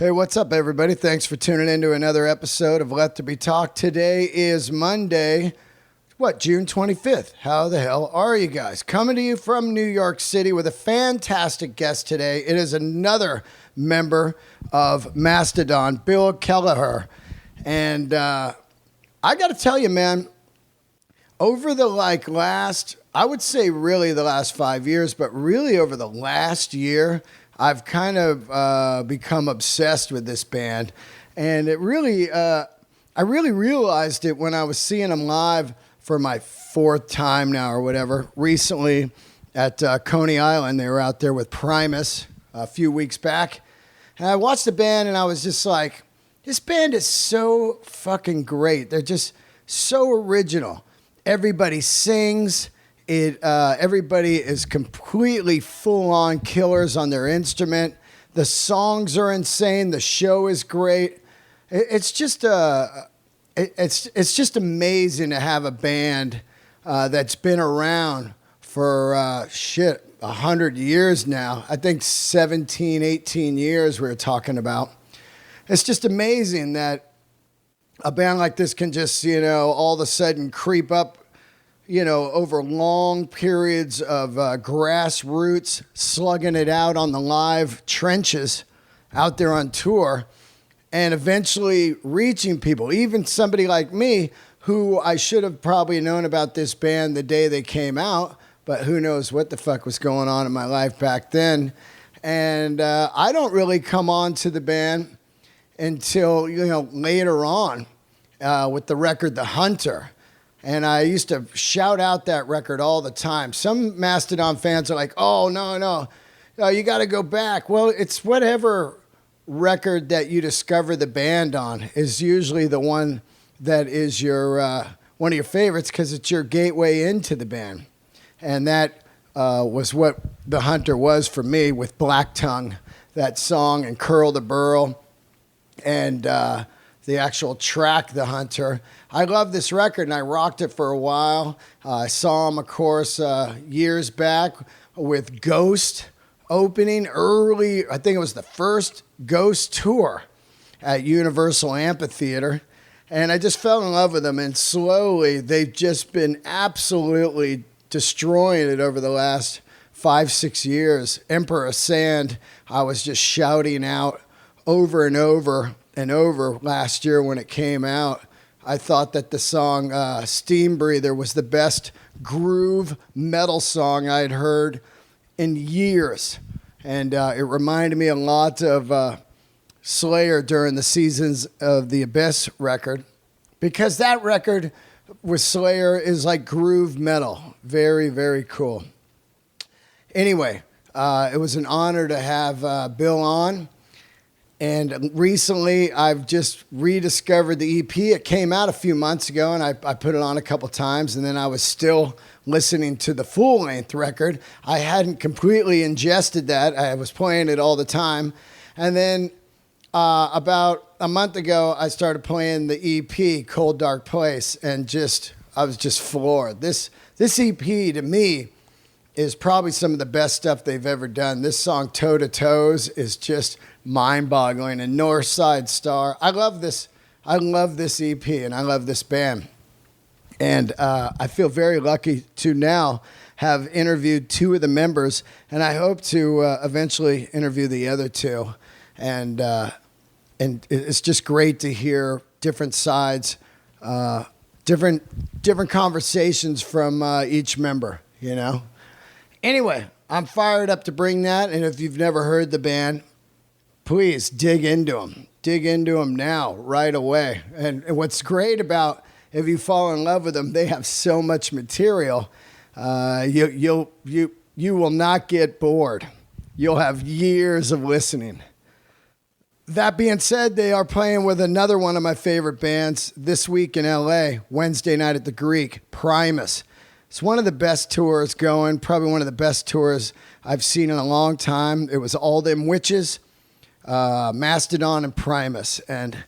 Hey, what's up, everybody? Thanks for tuning in to another episode of Let There Be Talk. Today is Monday, June 25th. How the hell are you guys? Coming to you from New York City with a fantastic guest today. It is another member of Mastodon, Bill Kelliher. And I got to tell you, man, over the last, I would say really the last 5 years, but really over the last year, I've kind of become obsessed with this band. And it really, I really realized it when I was seeing them live for my fourth time now or whatever, recently at Coney Island. They were out there with Primus a few weeks back. And I watched the band and I was just like, this band is so fucking great. They're just so original. Everybody sings. Everybody is completely full-on killers on their instrument. The songs are insane. The show is great. It's just amazing to have a band that's been around for 100 years now. I think 17, 18 years we were talking about. It's just amazing that a band like this can just, all of a sudden creep up, over long periods of grassroots, slugging it out on the live trenches out there on tour, and eventually reaching people. Even somebody like me, who I should have probably known about this band the day they came out, but who knows what the fuck was going on in my life back then. And I don't really come on to the band until, later on with the record The Hunter. And I used to shout out that record all the time. Some Mastodon fans are like, oh, no, you got to go back. Well, it's whatever record that you discover the band on is usually the one that is your one of your favorites because it's your gateway into the band. And that was what The Hunter was for me with Black Tongue, that song, and Curl the Burl, and the actual track, The Hunter. I love this record, and I rocked it for a while. I saw him, of course, years back with Ghost opening early. I think it was the first Ghost tour at Universal Amphitheater. And I just fell in love with them, and slowly they've just been absolutely destroying it over the last 5-6 years. Emperor of Sand, I was just shouting out over and over and over last year when it came out. I thought that the song Steam Breather was the best groove metal song I had heard in years. And it reminded me a lot of Slayer during the Seasons of the Abyss record, because that record with Slayer is like groove metal. Very, very cool. Anyway, it was an honor to have Bill on. And recently, I've just rediscovered the EP. It came out a few months ago, and I put it on a couple times, and then I was still listening to the full-length record. I hadn't completely ingested that. I was playing it all the time. And then about a month ago, I started playing the EP, Cold Dark Place, and I was just floored. This EP, to me, is probably some of the best stuff they've ever done. This song, Toe to Toes, is just mind-boggling. And North Side Star. I love this EP, and I love this band. And I feel very lucky to now have interviewed two of the members, and I hope to eventually interview the other two. And it's just great to hear different sides, different conversations from each member, Anyway, I'm fired up to bring that, and if you've never heard the band, please dig into them. Dig into them now, right away. And what's great about, if you fall in love with them, they have so much material. You will not get bored. You'll have years of listening. That being said, they are playing with another one of my favorite bands this week in LA, Wednesday night at the Greek, Primus. It's one of the best tours going, probably one of the best tours I've seen in a long time. It was All Them Witches, Mastodon, and Primus. And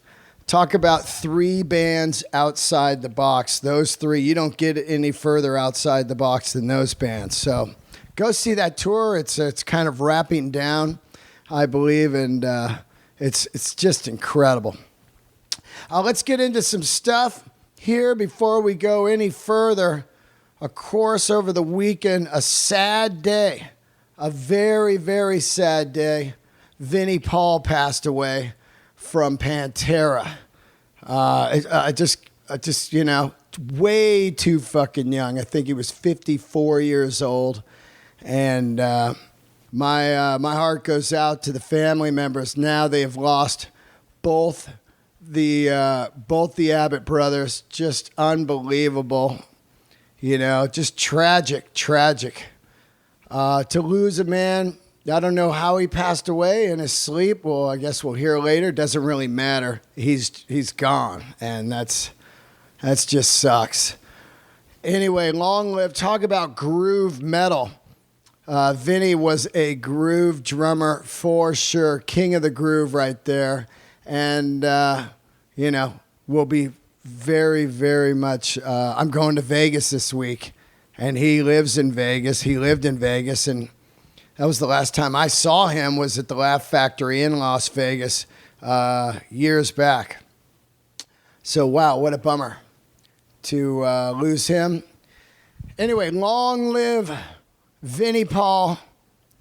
talk about three bands outside the box. Those three, you don't get any further outside the box than those bands. So go see that tour. It's kind of wrapping down, I believe, and It's just incredible. Let's get into some stuff here before we go any further. Of course, over the weekend, a sad day, a very, very sad day. Vinnie Paul passed away from Pantera. I just, you know, way too fucking young. I think he was 54 years old. And my heart goes out to the family members. Now they have lost both the Abbott brothers. Just unbelievable. You know, just tragic. To lose a man, I don't know how he passed away in his sleep. Well, I guess we'll hear later. Doesn't really matter. He's gone, and that's just sucks. Anyway, long live. Talk about groove metal. Vinny was a groove drummer for sure. King of the groove right there. And, you know, we'll be very, very much. I'm going to Vegas this week, and he lives in Vegas. He lived in Vegas, and that was the last time I saw him, was at the Laugh Factory in Las Vegas years back. So, wow, what a bummer to lose him. Anyway, long live Vinnie Paul.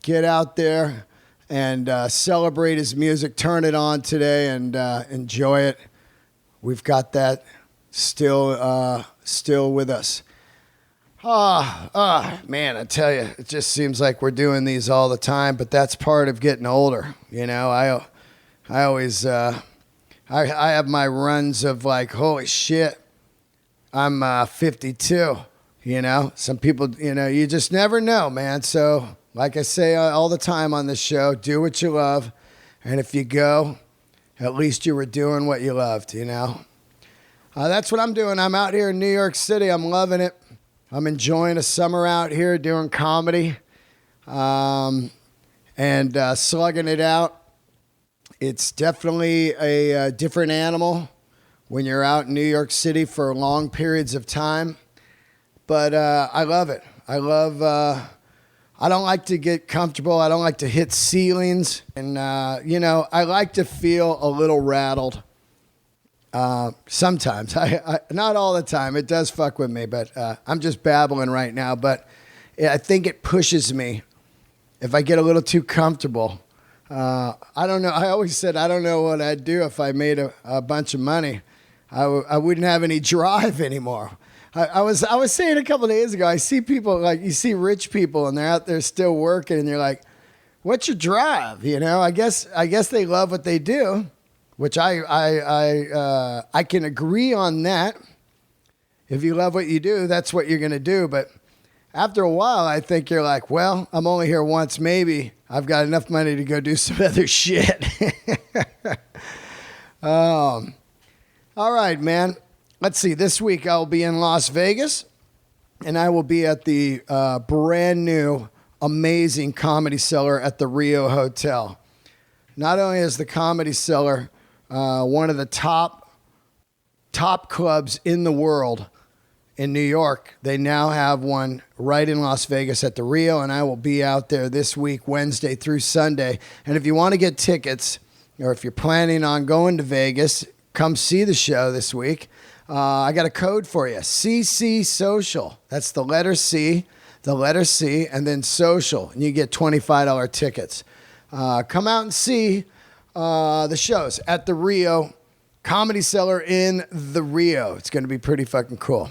Get out there and celebrate his music. Turn it on today and enjoy it. We've got that still with us. Man, I tell you, it just seems like we're doing these all the time, but that's part of getting older. You know, I always, I have my runs of like, holy shit, I'm 52, you know. Some people, you know, you just never know, man. So like I say all the time on this show, do what you love. And if you go, at least you were doing what you loved, you know. That's what I'm doing. I'm out here in New York City. I'm loving it. I'm enjoying a summer out here doing comedy and slugging it out. It's definitely a different animal when you're out in New York City for long periods of time. But I love it. I don't like to get comfortable. I don't like to hit ceilings. And, you know, I like to feel a little rattled. Sometimes, I not all the time. It does fuck with me, but I'm just babbling right now. But I think it pushes me if I get a little too comfortable. I don't know. I always said I don't know what I'd do if I made a bunch of money. I wouldn't have any drive anymore. I was saying a couple of days ago, I see people, like, you see rich people and they're out there still working, and you're like, what's your drive? You know, I guess they love what they do. Which I can agree on that. If you love what you do, that's what you're going to do. But after a while, I think you're like, well, I'm only here once. Maybe I've got enough money to go do some other shit. All right, man. Let's see. This week I'll be in Las Vegas, and I will be at the brand new, amazing Comedy Cellar at the Rio Hotel. Not only is the Comedy Cellar one of the top clubs in the world in New York, they now have one right in Las Vegas at the Rio, and I will be out there this week, Wednesday through Sunday. And if you want to get tickets, or if you're planning on going to Vegas, come see the show this week. I got a code for you, CC Social. That's the letter C, and then social, and you get $25 tickets. Come out and see the shows at the Rio Comedy Cellar in the Rio. It's going to be pretty fucking cool.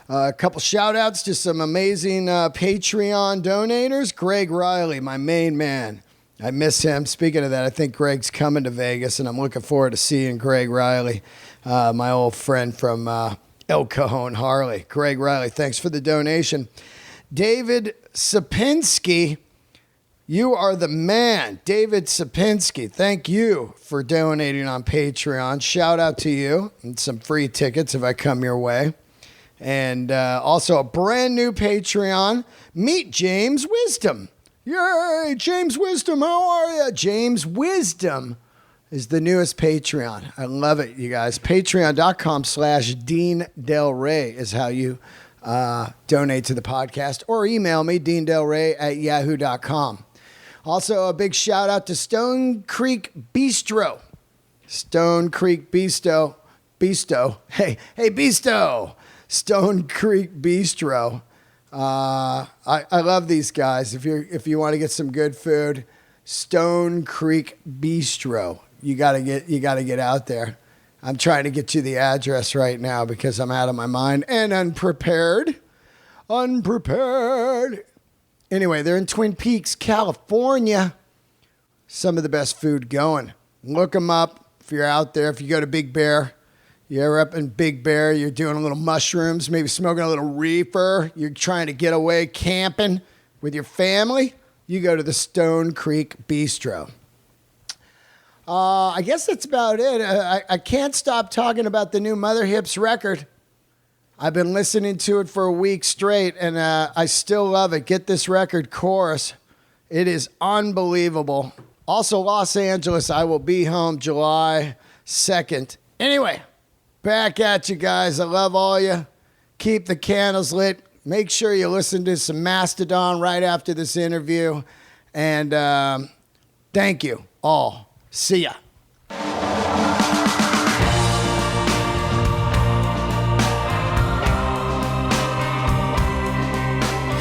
A couple shout outs to some amazing Patreon donators. Greg Riley, my main man. I miss him. Speaking of that, I think Greg's coming to Vegas, and I'm looking forward to seeing Greg Riley, my old friend from El Cajon Harley. Greg Riley, thanks for the donation. David Sapinski, you are the man. David Sapinski, thank you for donating on Patreon. Shout out to you, and some free tickets if I come your way. And also a brand new Patreon, meet James Wisdom. Yay, James Wisdom, how are you? James Wisdom is the newest Patreon. I love it, you guys. Patreon.com/Dean Del Rey is how you donate to the podcast, or email me, deandelrey@yahoo.com. Also, a big shout out to Stone Creek Bistro. Stone Creek Bistro. Hey, Bistro. Stone Creek Bistro. I love these guys. If you want to get some good food, Stone Creek Bistro. You gotta get out there. I'm trying to get you the address right now because I'm out of my mind and unprepared. Anyway, they're in Twin Peaks, California. Some of the best food going. Look them up if you're out there. If you go to Big Bear, you're up in Big Bear, you're doing a little mushrooms, maybe smoking a little reefer. You're trying to get away camping with your family. You go to the Stone Creek Bistro. I guess that's about it. I can't stop talking about the new Mother Hips record. I've been listening to it for a week straight, and I still love it. Get this record, Chorus. It is unbelievable. Also, Los Angeles, I will be home July 2nd. Anyway, back at you guys. I love all you. Keep the candles lit. Make sure you listen to some Mastodon right after this interview. And thank you all. See ya.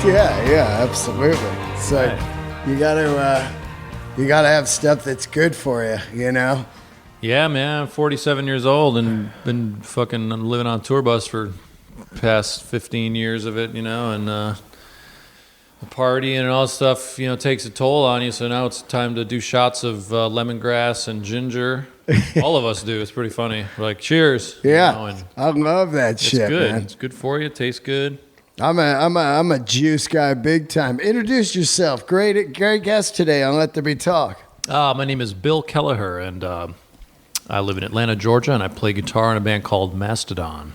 Yeah, absolutely. So you gotta have stuff that's good for you, you know? Yeah, man, I'm 47 years old and been fucking living on a tour bus for past 15 years of it, you know, and the party and all that stuff, you know, takes a toll on you. So now it's time to do shots of lemongrass and ginger. All of us do. It's pretty funny. We're like, cheers. Yeah, you know, and I love that shit, it's good. man. It's good for you. It tastes good. I'm a juice guy big time. Introduce yourself. Great guest today on Let There Be Talk. My name is Bill Kelliher, and I live in Atlanta, Georgia, and I play guitar in a band called Mastodon.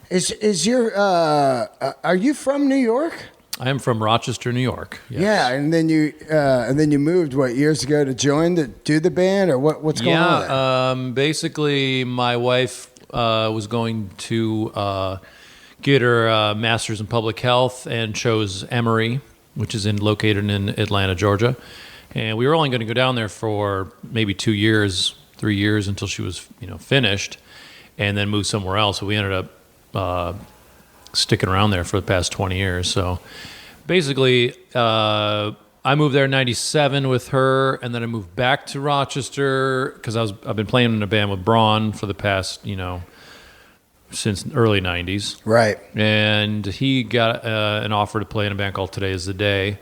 Is your are you from New York? I am from Rochester, New York. Yes. Yeah, and then you moved years ago to do the band, or what's going on there? Yeah, basically my wife was going to get her master's in public health and chose Emory, which is located in Atlanta, Georgia. And we were only going to go down there for maybe 2 years, 3 years until she was, finished, and then move somewhere else. So we ended up sticking around there for the past 20 years. So basically, I moved there in 97 with her, and then I moved back to Rochester because I've been playing in a band with Braun for the past, since early 90s. Right. And he got an offer to play in a band called Today Is the Day.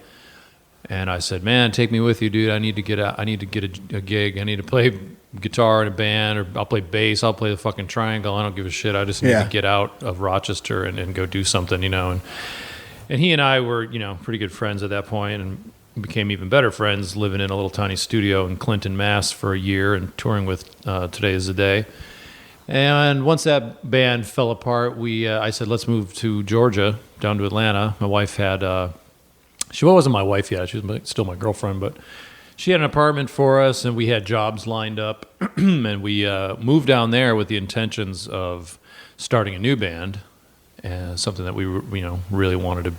And I said, man, take me with you, dude. I need to get a gig. I need to play guitar in a band, or I'll play bass. I'll play the fucking triangle. I don't give a shit. I just need to get out of Rochester and go do something, And he and I were, pretty good friends at that point, and became even better friends living in a little tiny studio in Clinton, Mass for a year and touring with Today Is the Day. And once that band fell apart, I said, let's move to Georgia, down to Atlanta. My wife had... She wasn't my wife yet. She was still my girlfriend, but she had an apartment for us, and we had jobs lined up. And we moved down there with the intentions of starting a new band, something that we really wanted to.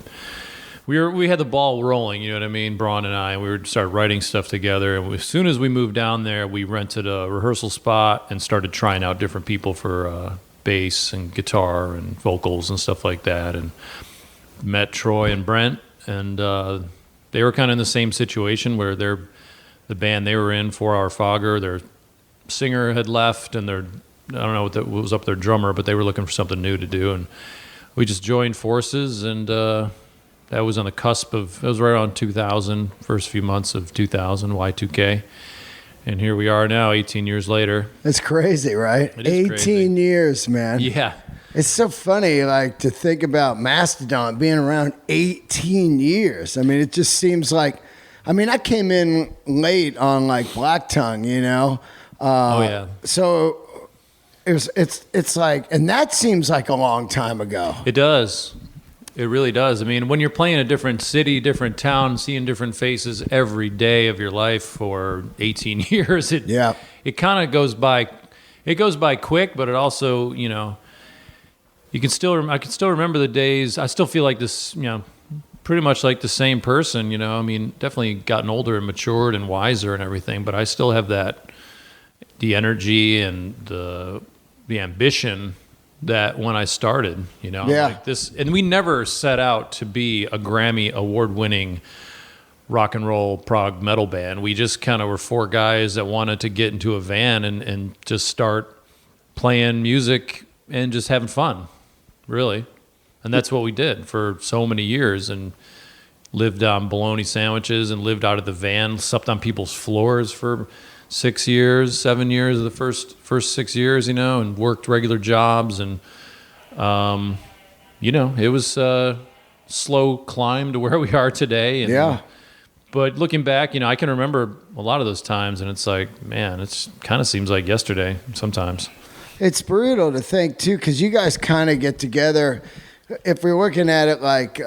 We had the ball rolling, you know what I mean? Braun and I, we started writing stuff together. And as soon as we moved down there, we rented a rehearsal spot and started trying out different people for bass and guitar and vocals and stuff like that. And met Troy and Brent. And they were kind of in the same situation where the band they were in, 4 Hour Fogger, their singer had left, and I don't know what was up their drummer, but they were looking for something new to do. And we just joined forces, and that was on the cusp of, it was right around 2000, first few months of 2000, Y2K. And here we are now, 18 years later. It's crazy, right? It is 18 crazy. years, man. Yeah. It's so funny, to think about Mastodon being around 18 years. I mean, it just seems like, I came in late on Black Tongue, Oh yeah. So it's like, and that seems like a long time ago. It does. It really does. When you're playing a different city, different town, seeing different faces every day of your life for 18 years, it kind of goes by. It goes by quick, but it also, I can still remember the days. I still feel like this, pretty much like the same person, you know. I mean, definitely gotten older and matured and wiser and everything, but I still have the energy and the ambition that when I started, you know. Yeah. Like this, and we never set out to be a Grammy award-winning rock and roll prog metal band. We just kind of were four guys that wanted to get into a van and just start playing music and just having fun, really. And that's what we did for so many years, and lived on bologna sandwiches and lived out of the van, slept on people's floors for 7 years of the first 6 years, you know, and worked regular jobs. And, you know, it was a slow climb to where we are today. And, Yeah. But looking back, you know, I can remember a lot of those times, and it's like, man, it's kind of seems like yesterday sometimes. It's brutal to think, too, because you guys kind of get together. If we're looking at it like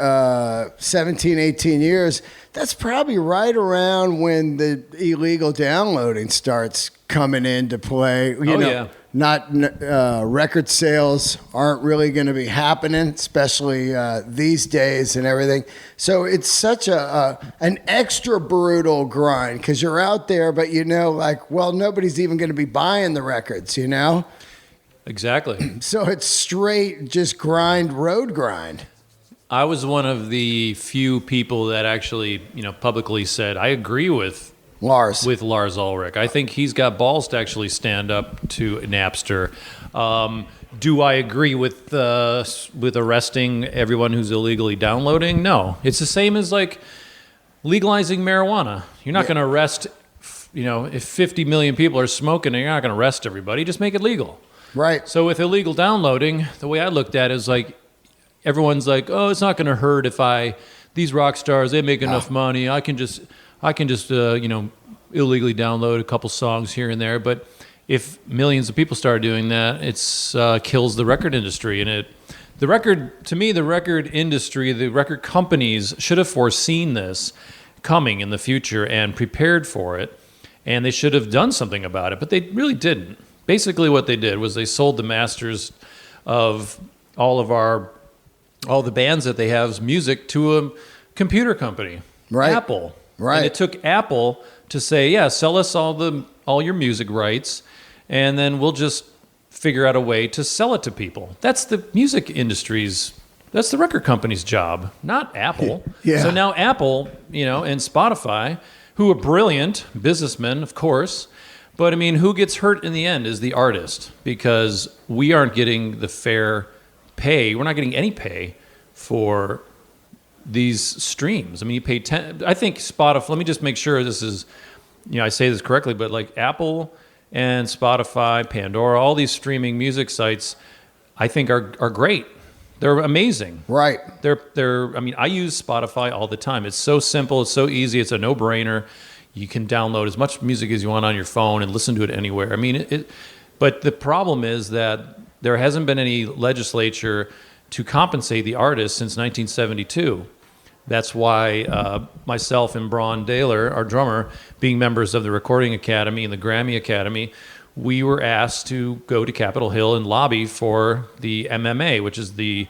17, 18 years, that's probably right around when the illegal downloading starts coming into play. You know, yeah. Not record sales aren't really going to be happening, especially these days and everything. So it's such an extra brutal grind because you're out there, but you know, like, well, nobody's even going to be buying the records, you know? Exactly. So it's straight just road grind. I was one of the few people that actually, you know, publicly said, I agree with Lars Ulrich. I think he's got balls to actually stand up to Napster. Do I agree with arresting everyone who's illegally downloading? No. It's the same as like legalizing marijuana. You're not going to arrest, you know, if 50 million people are smoking, you're not going to arrest everybody. Just make it legal. Right. So with illegal downloading, the way I looked at it is like, everyone's like, oh, it's not going to hurt if these rock stars, they make enough money. I can just you know, illegally download a couple songs here and there. But if millions of people start doing that, it's kills the record industry. And the record industry, the record companies should have foreseen this coming in the future and prepared for it. And they should have done something about it, but they really didn't. Basically what they did was they sold the masters of all the bands that they have music to a computer company, right? Apple, right? And it took Apple to say, yeah, sell us all your music rights, and then we'll just figure out a way to sell it to people. That's the music industry's, that's the record company's job, not Apple. Yeah. So now Apple, you know, and Spotify, who are brilliant businessmen, of course. But I mean, who gets hurt in the end is the artist, because we aren't getting the fair pay. We're not getting any pay for these streams. I mean, you pay I think Spotify, let me just make sure this is, you know, I say this correctly, but like Apple and Spotify, Pandora, all these streaming music sites, I think are great. They're amazing. Right. I mean, I use Spotify all the time. It's so simple. It's so easy. It's a no-brainer. You can download as much music as you want on your phone and listen to it anywhere. I mean, but the problem is that there hasn't been any legislature to compensate the artists since 1972. That's why myself and Braun Daler, our drummer, being members of the Recording Academy and the Grammy Academy, we were asked to go to Capitol Hill and lobby for the MMA, which is the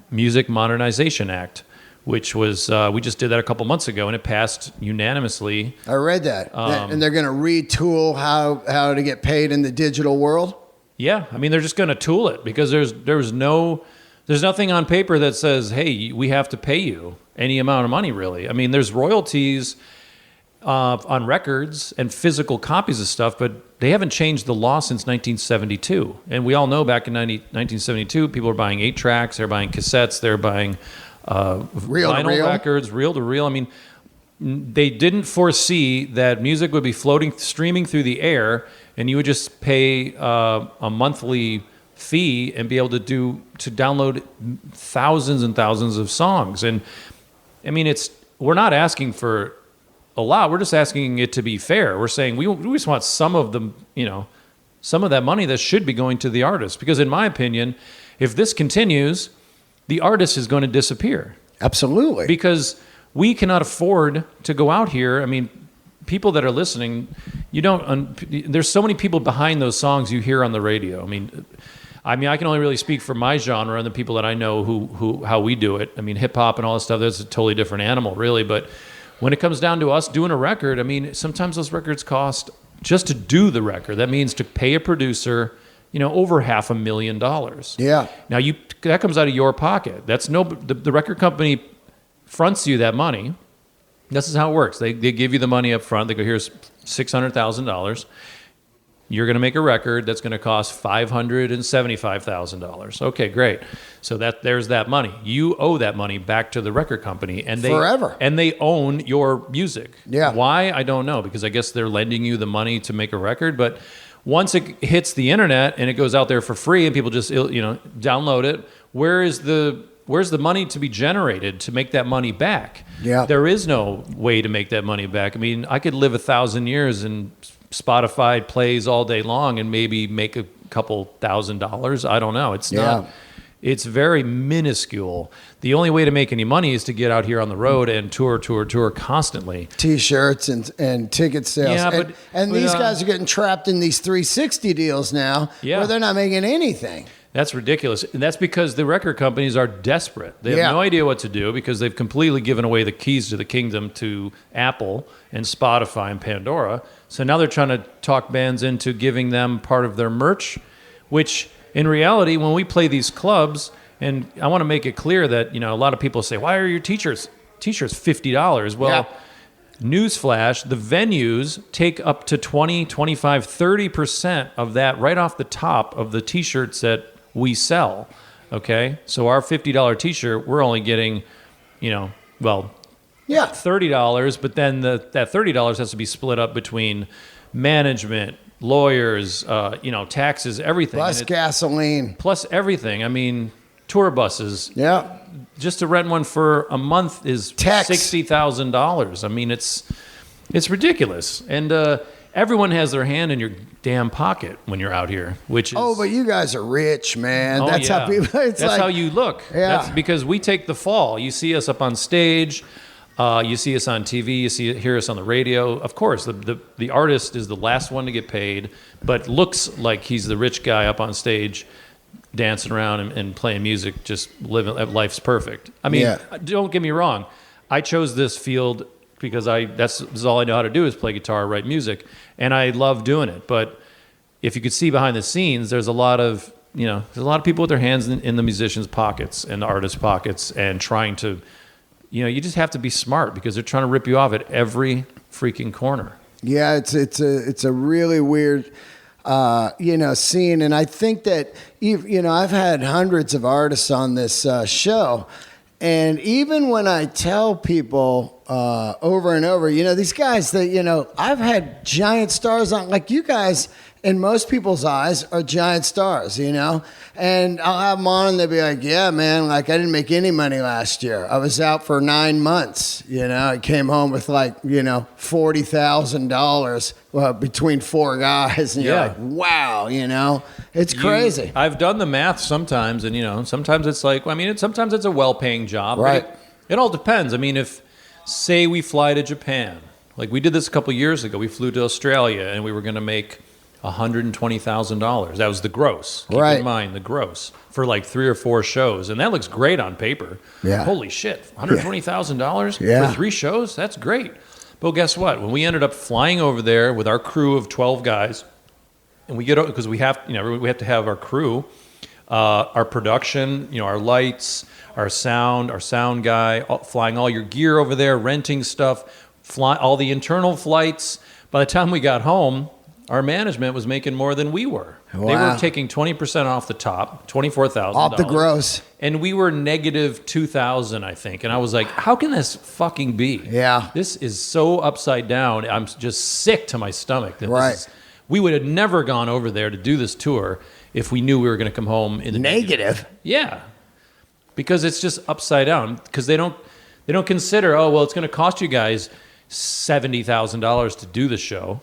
Music Modernization Act, which was, we just did that a couple months ago, and it passed unanimously. I read that. And they're going to retool how to get paid in the digital world? Yeah, I mean, they're just going to tool it, because there's nothing on paper that says, hey, we have to pay you any amount of money, really. I mean, there's royalties on records and physical copies of stuff, but they haven't changed the law since 1972. And we all know back in 1972, people were buying 8-tracks, they're buying cassettes, they're buying vinyl records, reel to reel. I mean, they didn't foresee that music would be streaming through the air, and you would just pay a monthly fee and be able to download thousands and thousands of songs. And I mean, we're not asking for a lot. We're just asking it to be fair. We're saying we just want some of that money that should be going to the artist. Because in my opinion, if this continues, the artist is going to disappear. Absolutely. Because we cannot afford to go out here. I mean, people that are listening, there's so many people behind those songs you hear on the radio. I mean, I mean, I can only really speak for my genre and the people that I know who how we do it. I mean, hip hop and all this stuff, that's a totally different animal, really. But when it comes down to us doing a record, I mean, sometimes those records cost just to do the record. That means to pay a producer, over $500,000. Yeah. Now that comes out of your pocket. That's the record company fronts you that money. This is how it works. They give you the money up front. They go, here's $600,000. You're going to make a record that's going to cost $575,000. Okay, great. So there's that money. You owe that money back to the record company, and forever. And they own your music. Yeah. Why? I don't know, because I guess they're lending you the money to make a record. But once it hits the internet and it goes out there for free, and people just download it, where's the money to be generated to make that money back? Yeah. There is no way to make that money back. I mean, I could live 1,000 years and Spotify plays all day long and maybe make a couple $1,000. I don't know. It's not. It's very minuscule. The only way to make any money is to get out here on the road and tour constantly. T-shirts and ticket sales. Yeah, and these guys are getting trapped in these 360 deals now where they're not making anything. That's ridiculous. And that's because the record companies are desperate. They have no idea what to do because they've completely given away the keys to the kingdom to Apple and Spotify and Pandora. So now they're trying to talk bands into giving them part of their merch, which in reality, when we play these clubs, and I want to make it clear that, a lot of people say, why are your t-shirts $50? Well, newsflash, the venues take up to 20, 25, 30% of that right off the top of the t-shirts that we sell. Okay? So our $50 t-shirt, we're only getting, $30, but then that $30 has to be split up between management, lawyers, taxes, everything. Plus gasoline. Plus everything. I mean, tour buses. Yeah. Just to rent one for a month is Tax. $60,000. I mean, it's ridiculous. And everyone has their hand in your damn pocket when you're out here, which is... Oh, but you guys are rich, man. That's how people... That's how you look. Yeah. That's because we take the fall. You see us up on stage. You see us on TV. You hear us on the radio. Of course, the artist is the last one to get paid, but looks like he's the rich guy up on stage dancing around and playing music, just living... Life's perfect. I mean, don't get me wrong. I chose this field because that's all I know how to do is play guitar, write music, and I love doing it. But if you could see behind the scenes, there's a lot of people with their hands in the musicians' pockets and the artists' pockets and trying to, you just have to be smart because they're trying to rip you off at every freaking corner. Yeah, it's a really weird, scene, and I think that I've had hundreds of artists on this show. And even when I tell people over and over, these guys that, I've had giant stars on, like you guys, in most people's eyes, are giant stars, And I'll have them on and they'll be like, yeah, man, like I didn't make any money last year. I was out for 9 months, I came home with like, $40,000 between 4 guys. And you're like, wow, it's crazy. I've done the math sometimes, and sometimes it's like, sometimes it's a well-paying job. Right. It all depends. I mean, if, say we fly to Japan, like we did this a couple years ago, we flew to Australia and we were going to make $120,000. That was the gross. Keep in mind the gross for like 3 or 4 shows, and that looks great on paper. Yeah. Holy shit, $120,000 for 3 shows? That's great. But guess what? When we ended up flying over there with our crew of 12 guys, and we get because we have to have our crew, our production, our lights, our sound guy, flying all your gear over there, renting stuff, all the internal flights. By the time we got home, our management was making more than we were. Wow. They were taking 20% off the top, $24,000. Off the gross. And we were negative $2,000, I think. And I was like, how can this fucking be? Yeah. This is so upside down. I'm just sick to my stomach. Right. We would have never gone over there to do this tour if we knew we were going to come home in the negative. Yeah. Because it's just upside down. Because they don't consider, it's going to cost you guys $70,000 to do the show.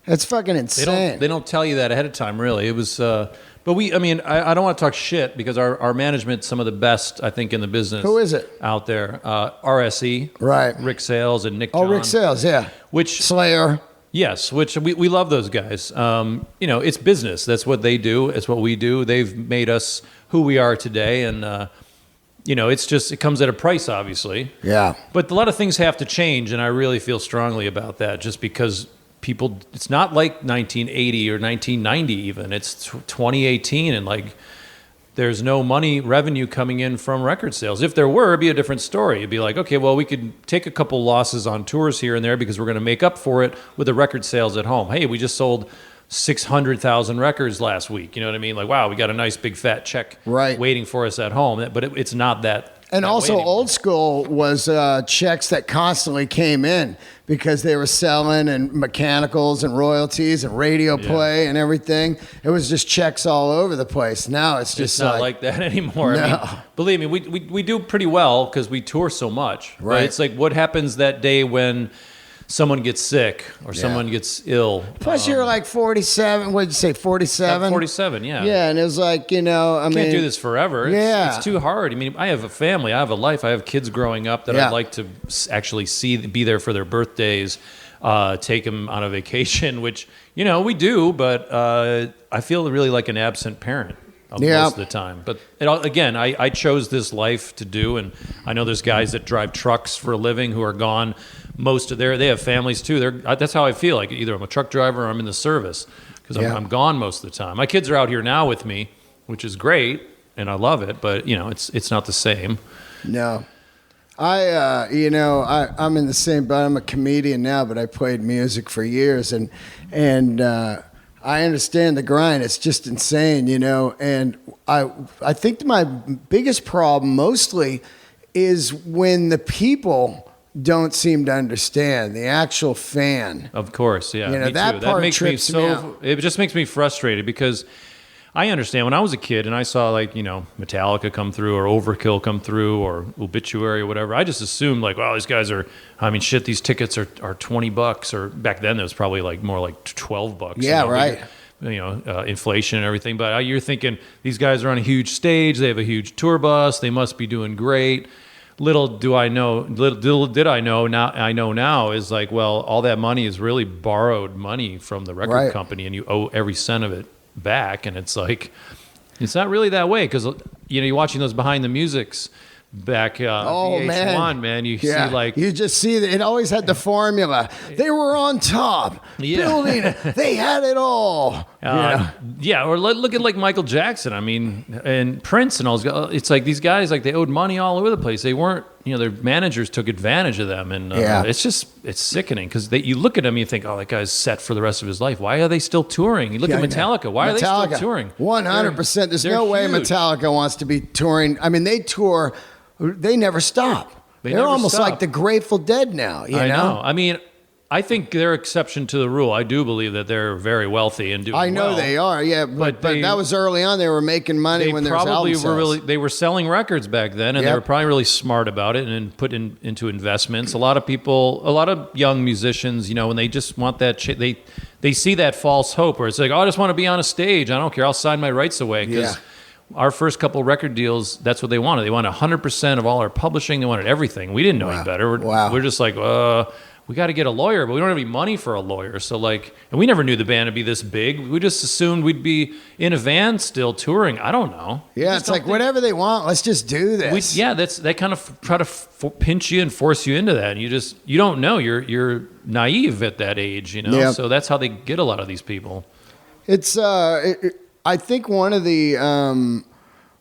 That's fucking insane. They don't tell you that ahead of time, really. It was, but I don't want to talk shit because our management's some of the best, I think, in the business. Who is it? Out there. RSE. Right. Rick Sales and Nick John. Oh, Rick Sales, yeah. Which Slayer. Yes, which we love those guys. It's business. That's what they do. It's what we do. They've made us who we are today, and it comes at a price, obviously. Yeah. But a lot of things have to change, and I really feel strongly about that. Just because it's not like 1980 or 1990 even. It's 2018, and there's no revenue coming in from record sales. If there were, it'd be a different story. It'd be like, okay, well, we could take a couple losses on tours here and there because we're going to make up for it with the record sales at home. Hey, we just sold 600,000 records last week. You know what I mean? Like, wow, we got a nice big fat check waiting for us at home. But it's not that. And also, old school was checks that constantly came in because they were selling and mechanicals and royalties and radio play and everything. It was just checks all over the place. Now it's just not like that anymore. No. I mean, believe me, we do pretty well because we tour so much. Right. But it's like what happens that day when someone gets sick or someone gets ill. Plus, you're like 47. What did you say, 47? 47, yeah. Yeah, and it was like, I can't do this forever. It's too hard. I mean, I have a family. I have a life. I have kids growing up that I'd like to actually be there for their birthdays, take them on a vacation, which, we do, but I feel really like an absent parent. Most of the time. But again, I chose this life to do, and I know there's guys that drive trucks for a living who are gone they have families too. That's how I feel. Like either I'm a truck driver or I'm in the service because I'm gone most of the time. My kids are out here now with me, which is great, and I love it. But it's not the same. No, I'm in the same boat. I'm a comedian now, but I played music for years, and I understand the grind. It's just insane, and I think my biggest problem mostly is when the people don't seem to understand, the actual fan. Of course, yeah. Me that part makes trips me out. It just makes me frustrated because I understand when I was a kid and I saw Metallica come through or Overkill come through or Obituary or whatever, I just assumed these guys are, these tickets are $20, or back then it was probably more like $12. Yeah, right. Inflation and everything. But you're thinking these guys are on a huge stage. They have a huge tour bus. They must be doing great. Little did I know now is all that money is really borrowed money from the record company, and you owe every cent of it back. And it's it's not really that way because you're watching those behind the musics back VH1, man. You see you just see that it always had the formula. They were on top, building it. They had it all. Or look at Michael Jackson. I mean, and Prince and all. It's like these guys they owed money all over the place. They weren't. Their managers took advantage of them, and it's sickening because you look at them and you think, oh, that guy's set for the rest of his life. Why are they still touring? You look at Metallica. Why are they still touring? 100%. There's no way Metallica wants to be touring. I mean, they tour. They never stop. They're almost like the Grateful Dead now. I know. I mean, I think they're exception to the rule. I do believe that they're very wealthy and doing well. I know they are, but that was early on. They were making money when there was album sales. They were selling records back then, and they were probably really smart about it and put into investments. A lot of young musicians, when they just want that, they see that false hope where it's like, oh, I just want to be on a stage. I don't care. I'll sign my rights away because our first couple record deals, that's what they wanted. They wanted 100% of all our publishing. They wanted everything. We didn't know any better. We're just like, we got to get a lawyer, but we don't have any money for a lawyer. So and we never knew the band would be this big. We just assumed we'd be in a van still touring. I don't know. Yeah, it's like whatever they want, let's just do this. They kind of try to pinch you and force you into that. And you don't know. You're naive at that age, Yep. So that's how they get a lot of these people. It's I think one of the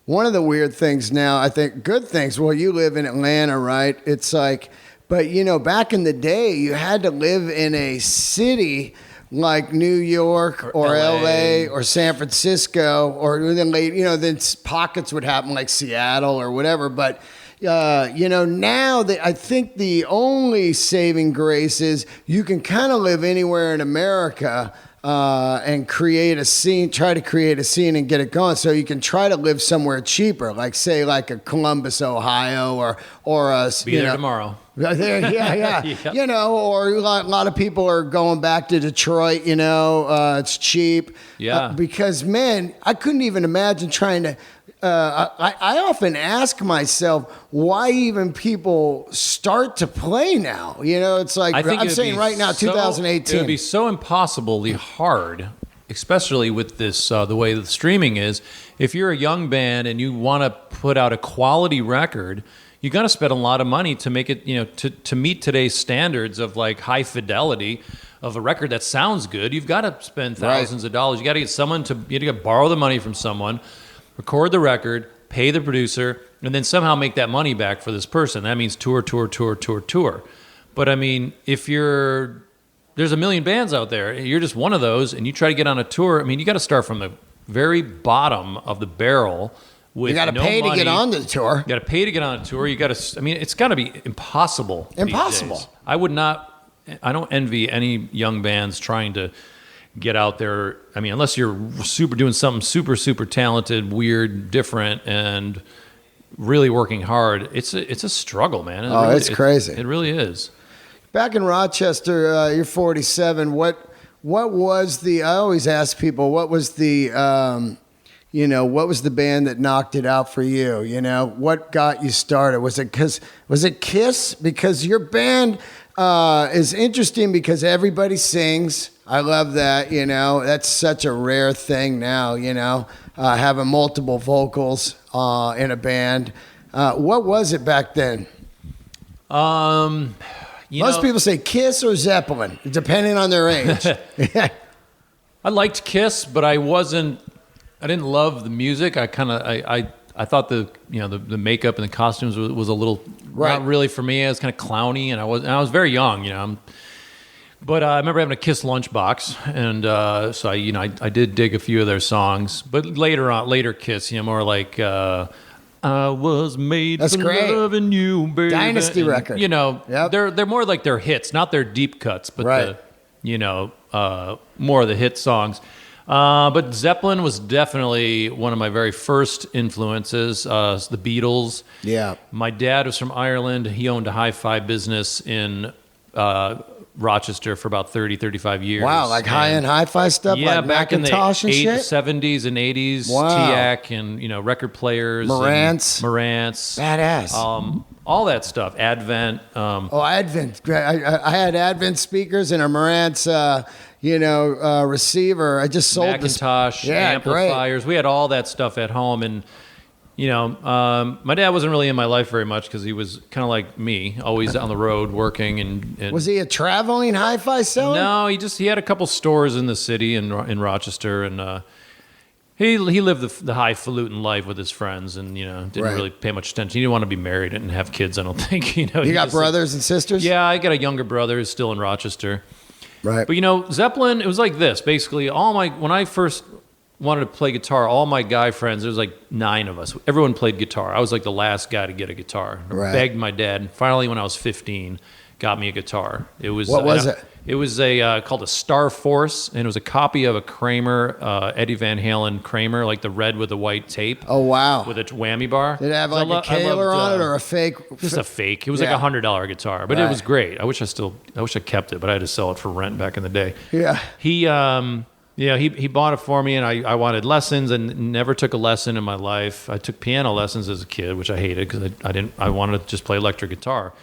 weird things now, I think good things. Well, you live in Atlanta, right? It's like, but back in the day, you had to live in a city like New York or LA or San Francisco, or then then pockets would happen like Seattle or whatever. But now I think the only saving grace is you can kind of live anywhere in America. And create a scene, try to create a scene and get it going. So you can try to live somewhere cheaper, like say like a Columbus, Ohio, or a be there tomorrow. Yeah. Yep. Or a lot of people are going back to Detroit. It's cheap. Yeah. Because man, I couldn't even imagine trying to. I often ask myself why even people start to play now. You know, it's like I'm saying right now, 2018. It would be so impossibly hard, especially with this the way the streaming is. If you're a young band and you want to put out a quality record, you got to spend a lot of money to make it, you know, to meet today's standards of like high fidelity of a record that sounds good. You've got to spend thousands of dollars. You got to get someone you got to borrow the money from someone, record the record, pay the producer, and then somehow make that money back for this person. That means tour. But I mean, there's a million bands out there. You're just one of those, and you try to get on a tour. I mean, you got to start from the very bottom of the barrel. With you got to pay to get on the tour. You got to pay to get on a tour. You got to. I mean, it's got to be impossible. Impossible. I would not. I don't envy any young bands trying to get out there. I mean, unless you're doing something super talented, weird, different, and really working hard. It's a struggle, man. It's crazy. It really is. Back in Rochester, you're 47. What was the? I always ask people, what was the? What was the band that knocked it out for you? You know, what got you started? Was it Kiss? Because your band is interesting because everybody sings. I love that. You know, that's such a rare thing now. You know, having multiple vocals in a band. What was it back then? Most people say Kiss or Zeppelin, depending on their age. I liked Kiss, but I didn't love the music. I thought the makeup and the costumes was a little not really for me. It was kind of clowny, and I was very young, you know. But I remember having a Kiss lunchbox, and so I did dig a few of their songs. But later Kiss, you know, more like I was made for loving you, baby. Dynasty record. You know, they're more like their hits, not their deep cuts, but more of the hit songs. But Zeppelin was definitely one of my very first influences. The Beatles. Yeah. My dad was from Ireland. He owned a hi-fi business in Rochester for about 35 years. Wow, like high-end hi-fi stuff? Yeah, like back Macintosh in the and shit? 70s and 80s. Wow. TIAC and, record players. Marantz. Badass. All that stuff. Advent. Advent. I had Advent speakers and a Marantz receiver. I just sold Macintosh, amplifiers. Great. We had all that stuff at home. And, my dad wasn't really in my life very much because he was kind of like me, always on the road working. And was he a traveling hi-fi seller? No, he had a couple stores in the city in Rochester. And he lived the highfalutin life with his friends and, didn't really pay much attention. He didn't want to be married and have kids, I don't think. You got brothers and sisters? Yeah, I got a younger brother who's still in Rochester. Right. But Zeppelin, it was like this. Basically, when I first wanted to play guitar, all my guy friends, there was like 9 of us. Everyone played guitar. I was like the last guy to get a guitar. I begged my dad. And finally, when I was 15, got me a guitar. It was what was it? It was called a Star Force, and it was a copy of a Kramer, Eddie Van Halen Kramer, like the red with the white tape. Oh, wow. With a whammy bar. Did it have like a Kaler on it or a fake? Just a fake. It was like $100 guitar, but it was great. I wish I kept it, but I had to sell it for rent back in the day. Yeah. He bought it for me, and I wanted lessons, and never took a lesson in my life. I took piano lessons as a kid, which I hated because I wanted to just play electric guitar.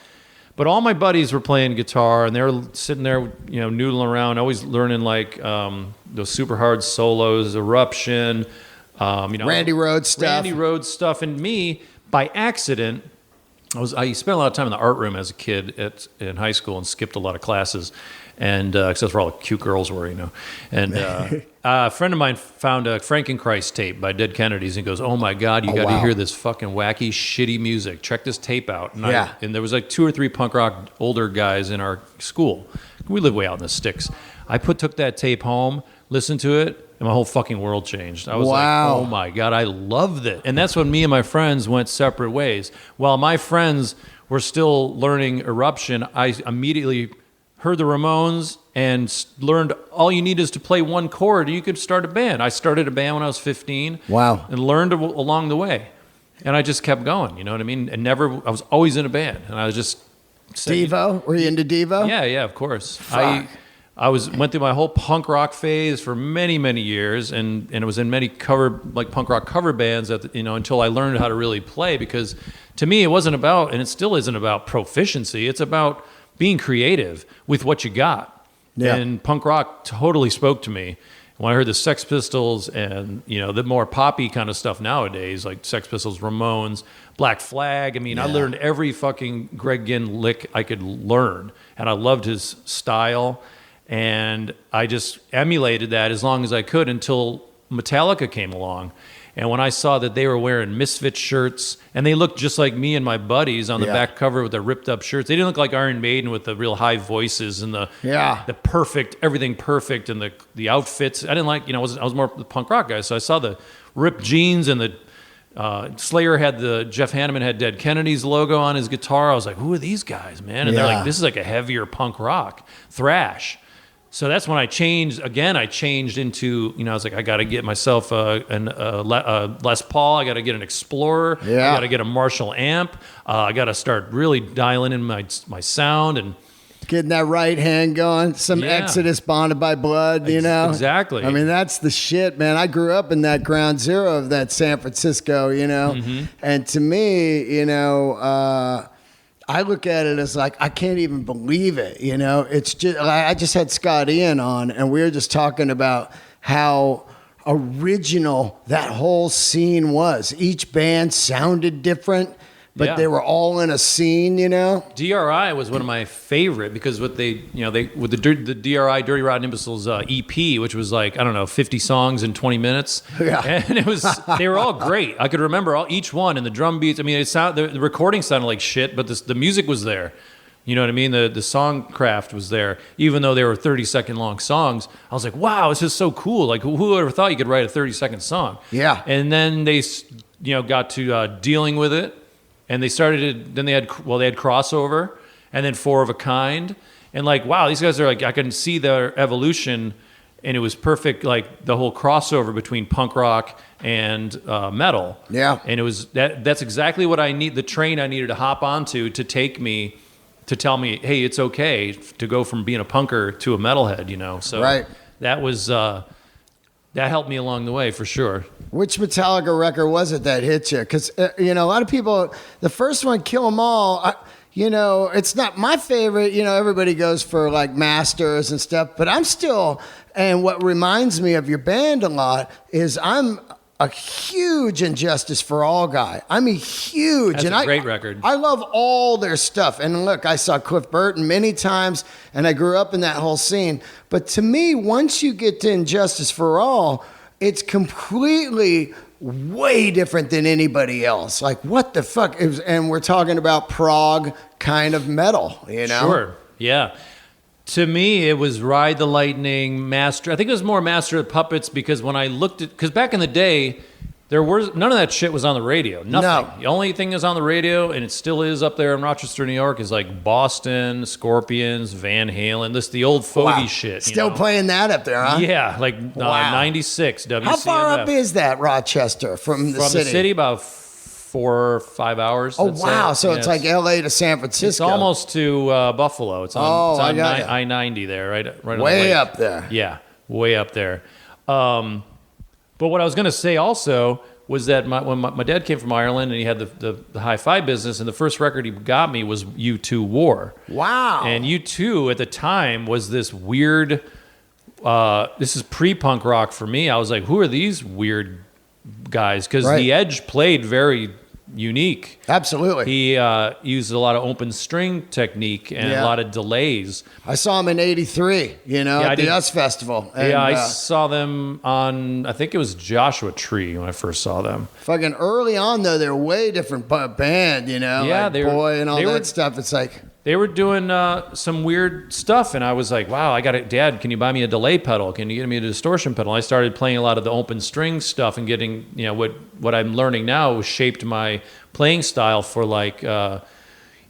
But all my buddies were playing guitar, and they were sitting there, noodling around, always learning like those super hard solos, Eruption, Randy Rhoads stuff. And me, by accident, I spent a lot of time in the art room as a kid in high school and skipped a lot of classes, and except for all the cute girls were, And a friend of mine found a Frankenchrist tape by Dead Kennedys and goes, "Oh my God, you got to hear this fucking wacky, shitty music. Check this tape out." And and there was like 2 or 3 punk rock older guys in our school. We live way out in the sticks. I took that tape home, listened to it, and my whole fucking world changed. I was like, oh my God, I loved it. And that's when me and my friends went separate ways. While my friends were still learning Eruption, I immediately heard the Ramones and learned all you need is to play one chord. You could start a band. I started a band when I was 15. Wow. And learned along the way. And I just kept going, you know what I mean? And I was always in a band. And I was just... Devo? Were you into Devo? Yeah, of course. Fuck. went through my whole punk rock phase for many, many years, and it was in many punk rock cover bands until I learned how to really play. Because to me, it wasn't about, and it still isn't about proficiency. It's about being creative with what you got. Yeah. And punk rock totally spoke to me. When I heard the Sex Pistols and, the more poppy kind of stuff nowadays, like Sex Pistols, Ramones, Black Flag. I mean, I learned every fucking Greg Ginn lick I could learn. And I loved his style. And I just emulated that as long as I could until Metallica came along. And when I saw that they were wearing Misfit shirts, and they looked just like me and my buddies on the back cover with their ripped up shirts. They didn't look like Iron Maiden with the real high voices and the perfect, everything perfect, and the outfits. I didn't like, I was more the punk rock guy. So I saw the ripped jeans, and the Slayer had Jeff Hanneman had Dead Kennedy's logo on his guitar. I was like, who are these guys, man? And they're like, this is like a heavier punk rock, thrash. So that's when I changed. Again, I changed into, I was like, I got to get myself a Les Paul. I got to get an Explorer. Yeah. I got to get a Marshall amp. I got to start really dialing in my sound and getting that right hand going. Some Exodus, Bonded by Blood, Exactly. I mean, that's the shit, man. I grew up in that ground zero of that San Francisco, Mm-hmm. And to me, I look at it as like, I can't even believe it, It's just, I just had Scott Ian on, and we were just talking about how original that whole scene was. Each band sounded different, but they were all in a scene, DRI was one of my favorite because with the DRI Dirty Rotten Imbeciles EP, which was like, I don't know, 50 songs in 20 minutes. Yeah. And they were all great. I could remember each one, and the drum beats. I mean, the recording sounded like shit, but the music was there. You know what I mean? The songcraft was there. Even though they were 30-second long songs, I was like, wow, this is so cool. Like, who would have thought you could write a 30-second song? Yeah. And then they, got to dealing with it. And they started. Then they had crossover, and then Four of a Kind, and like, wow, these guys are like, I can see their evolution, and it was perfect. Like the whole crossover between punk rock and metal. Yeah, and it was that's exactly what I need. The train I needed to hop onto to take me, to tell me, hey, it's okay to go from being a punker to a metalhead. So that was. That helped me along the way, for sure. Which Metallica record was it that hit you? Because, a lot of people, the first one, Kill 'Em All, it's not my favorite. Everybody goes for, like, Masters and stuff. But I'm still, and what reminds me of your band a lot is I'm a huge Injustice for All guy. I'm a huge. That's a great record. I love all their stuff. And look, I saw Cliff Burton many times, and I grew up in that whole scene. But to me, once you get to Injustice for All, it's completely way different than anybody else. Like, what the fuck? And we're talking about prog kind of metal, Sure, yeah. To me, it was Ride the Lightning, Master. I think it was more Master of Puppets because when I looked at, because back in the day, none of that shit was on the radio. Nothing. No. The only thing that's on the radio, and it still is up there in Rochester, New York, is like Boston, Scorpions, Van Halen, the old fogey shit. Still playing that up there, huh? Yeah, like 96 WCMF. How far up is that, Rochester, from the city? From the city, about 4 or 5 hours. Oh, wow. So it's like L.A. to San Francisco. It's almost to Buffalo. It's on I-90 there, right on way the lake. up there. Yeah, way up there. But what I was going to say also was that when my dad came from Ireland and he had the hi-fi business, and the first record he got me was U2 War. Wow. And U2 at the time was this weird, this is pre-punk rock for me. I was like, who are these weird guys? Because The Edge played very unique. Absolutely. He used a lot of open string technique and a lot of delays. I saw him in '83, at the US Festival. And, I saw them on, I think it was Joshua Tree when I first saw them. Fucking early on, though, they're way different band, Yeah, like Boy and all that stuff. It's like... They were doing some weird stuff, and I was like, wow, Dad, can you buy me a delay pedal? Can you get me a distortion pedal? I started playing a lot of the open string stuff and getting, what I'm learning now shaped my playing style for like,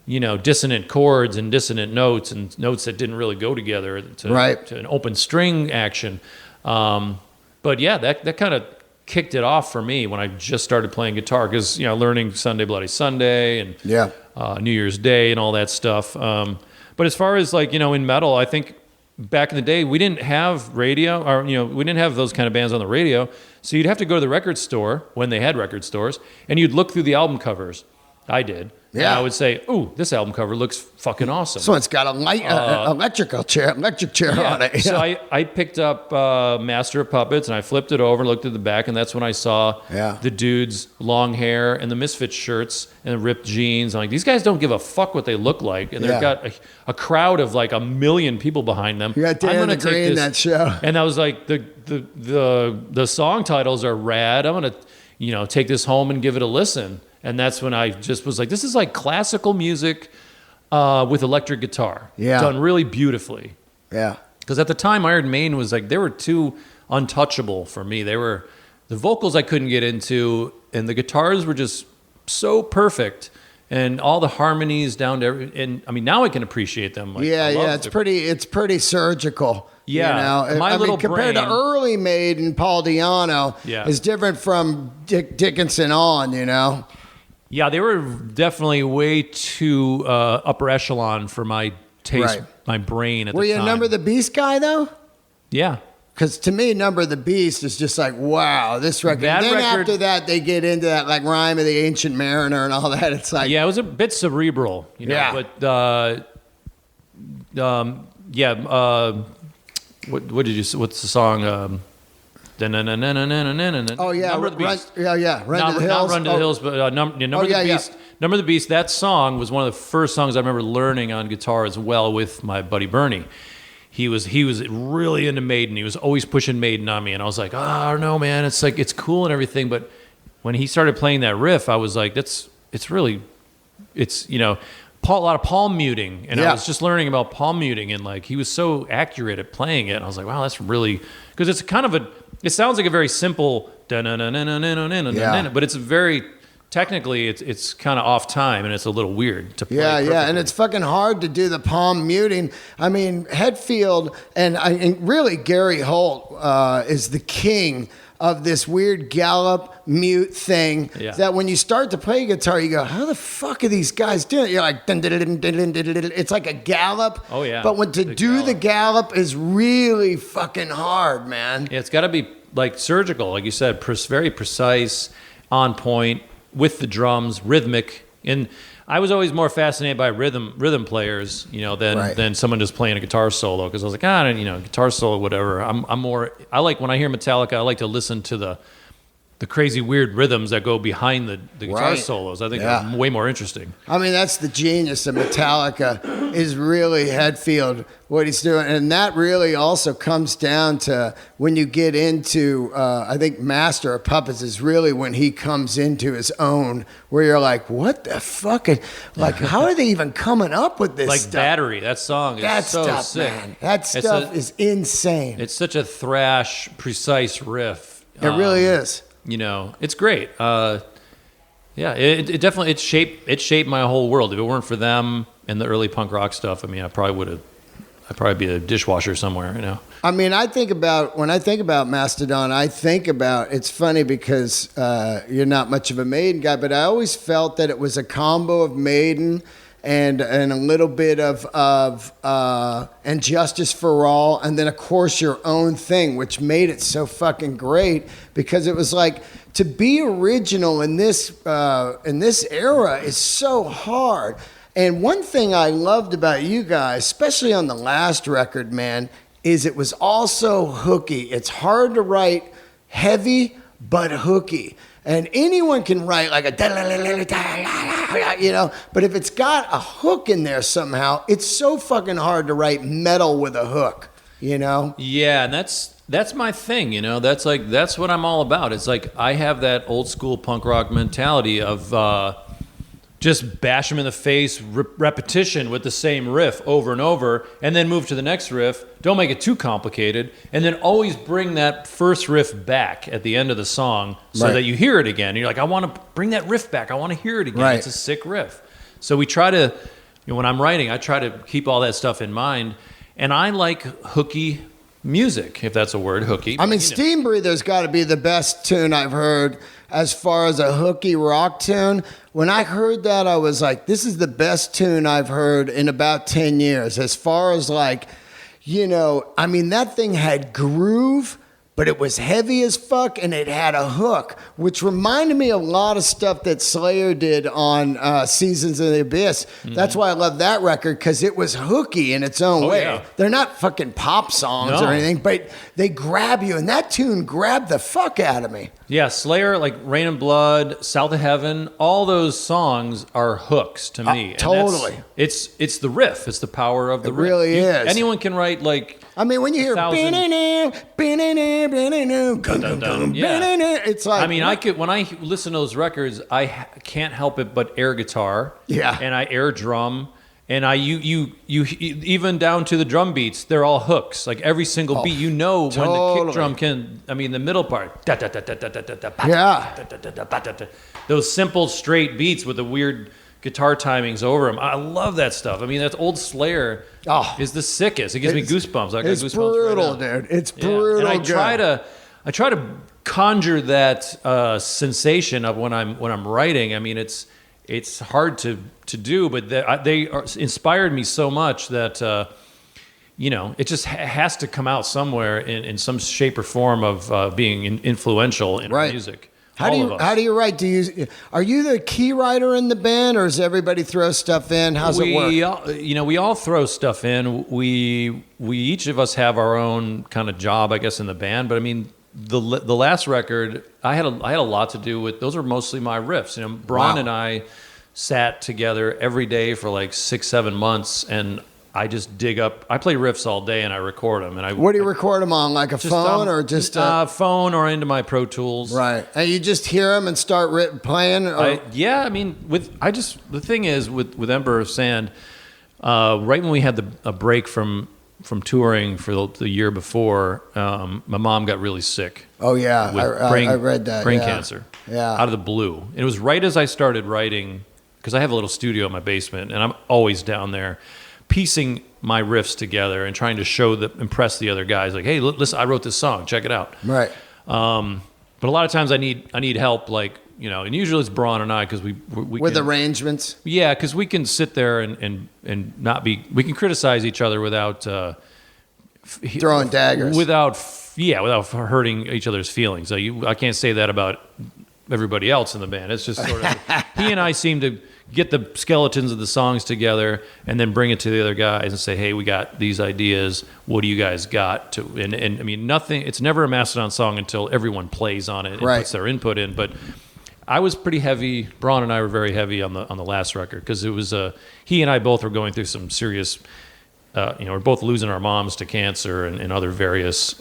dissonant chords and dissonant notes and notes that didn't really go together to an open string action. But yeah, that kind of kicked it off for me when I just started playing guitar because, learning Sunday Bloody Sunday and New Year's Day and all that stuff. But as far as like, in metal, I think back in the day, we didn't have radio, or we didn't have those kind of bands on the radio. So you'd have to go to the record store when they had record stores, and you'd look through the album covers. I did. Yeah. And I would say, "Ooh, this album cover looks fucking awesome." So it's got a electric chair on it. Yeah. So I picked up Master of Puppets, and I flipped it over and looked at the back, and that's when I saw the dudes' long hair and the Misfits shirts and the ripped jeans. I'm like, these guys don't give a fuck what they look like, and they've got a crowd of like 1 million people behind them. You got Dan the Green in that show. And I was like, the song titles are rad. I'm gonna take this home and give it a listen. And that's when I just was like, this is like classical music with electric guitar. Yeah. Done really beautifully. Yeah. Because at the time, Iron Maiden was like, they were too untouchable for me. They were, the vocals I couldn't get into, and the guitars were just so perfect. And all the harmonies down to and I mean, now I can appreciate them. Like, it's pretty surgical. Yeah, compared to early Maiden, Paul Di'Anno is different from Dick Dickinson on. Yeah, they were definitely way too upper echelon for my taste, my brain at the time. Were you a Number of the Beast guy, though? Yeah. Because to me, Number of the Beast is just like, wow, this record. After that, they get into that like Rhyme of the Ancient Mariner and all that. It's like... Yeah, it was a bit cerebral, but... what did you say? What's the song? Oh yeah, Number of the Beast. Run to the Hills. Not Run to the Hills, but Number of the Beast. Yeah. Number of the Beast. That song was one of the first songs I remember learning on guitar as well with my buddy Bernie. He was really into Maiden. He was always pushing Maiden on me, and I was like, I don't know, man. It's like it's cool and everything, but when he started playing that riff, I was like, it's a lot of palm muting, and I was just learning about palm muting, and like he was so accurate at playing it, and I was like, wow, that's really, because it's kind of it sounds like a very simple but it's very technically it's kind of off time, and it's a little weird to play perfectly. And it's fucking hard to do the palm muting. I mean, Hetfield and really Gary Holt is the king of this weird gallop mute thing that when you start to play guitar, you go, how the fuck are these guys doing it? You're like, dun, dun, dun, dun, dun, dun, dun. It's like a gallop. Oh, yeah. But the gallop is really fucking hard, man. Yeah, it's got to be like surgical, like you said, very precise, on point, with the drums, rhythmic. And I was always more fascinated by rhythm players, than someone just playing a guitar solo. Because I was like, guitar solo, whatever. I like when I hear Metallica, I like to listen to the crazy weird rhythms that go behind the guitar solos. I think they're way more interesting. I mean, that's the genius of Metallica is really Hetfield, what he's doing. And that really also comes down to when you get into, I think Master of Puppets is really when he comes into his own, where you're like, what the fuck? Like, how are they even coming up with this stuff? Battery, that song is so sick. Man, that stuff is insane. It's such a thrash, precise riff. It really is. It's great. It definitely shaped my whole world. If it weren't for them and the early punk rock stuff, I mean, I'd probably be a dishwasher somewhere. I mean, when I think about Mastodon, it's funny because you're not much of a Maiden guy, but I always felt that it was a combo of Maiden and a little bit of and Justice for All, and then of course your own thing, which made it so fucking great because it was like to be original in this era is so hard. And one thing I loved about you guys, especially on the last record, man, is it was also hooky. It's hard to write heavy but hooky. And anyone can write like a, but if it's got a hook in there somehow, it's so fucking hard to write metal with a hook, Yeah, and that's my thing, That's what I'm all about. It's like I have that old school punk rock mentality of just bash them in the face, repetition with the same riff over and over, and then move to the next riff. Don't make it too complicated, and then always bring that first riff back at the end of the song so that you hear it again. You're like, I want to bring that riff back. I want to hear it again. Right. It's a sick riff. So we try to, when I'm writing, I try to keep all that stuff in mind, and I like hooky music, if that's a word, hooky. I mean, Steam Breather's got to be the best tune I've heard as far as a hooky rock tune. When I heard that, I was like, this is the best tune I've heard in about 10 years. As far as like, you know, I mean, that thing had groove, but it was heavy as fuck, and it had a hook, which reminded me a lot of stuff that Slayer did on Seasons of the Abyss. Mm-hmm. That's why I love that record, because it was hooky in its own way. Yeah. They're not fucking pop songs or anything, but they grab you, and that tune grabbed the fuck out of me. Yeah, Slayer, like Rain and Blood, South of Heaven, all those songs are hooks to me. And totally. It's the riff. It's the power of the riff. It really is. Anyone can write like... I mean, when you hear it's like... I mean, when I listen to those records, I can't help it but air guitar. Yeah. And I air drum. And you even down to the drum beats, they're all hooks. Like every single beat, you know when the kick drum can. I mean, the middle part. Yeah. Those simple straight beats with the weird guitar timings over them. I love that stuff. I mean, that old Slayer is the sickest. It gives me goosebumps. I got it's goosebumps brutal, right now. dude. It's brutal. And I try to conjure that sensation of when I'm writing. I mean, it's hard to do, but they inspired me so much that it just has to come out somewhere in some shape or form of being influential in our music. How do you write? Are you the key writer in the band, or does everybody throw stuff in? How's it work? We all throw stuff in. We each of us have our own kind of job, I guess, in the band. But I mean, the last record, I had a lot to do with. Those are mostly my riffs. You know, Braun and I sat together every day for like 6-7 months, and I just dig up. I play riffs all day, and I record them. And what do you record them on? Like a phone, or just a phone, or into my Pro Tools? Right, and you just hear them and start playing. I mean, the thing is with Emperor of Sand, right when we had a break from touring for the year before, my mom got really sick. Oh yeah, I read that. Brain cancer. Yeah, out of the blue. And it was right as I started writing, because I have a little studio in my basement, and I'm always down there piecing my riffs together and trying to impress the other guys. Like, hey, listen, I wrote this song. Check it out. Right. But a lot of times I need help. Like, and usually it's Braun and I, because we with arrangements. Yeah, because we can sit there and not be. We can criticize each other without throwing daggers. Without hurting each other's feelings. I can't say that about everybody else in the band. It's just sort of he and I seem to get the skeletons of the songs together and then bring it to the other guys and say, hey, we got these ideas. What do you guys got? And I mean, nothing. It's never a Mastodon song until everyone plays on it and puts their input in. But I was pretty heavy. Braun and I were very heavy on the last record, because it was he and I both were going through some serious. We're both losing our moms to cancer and other various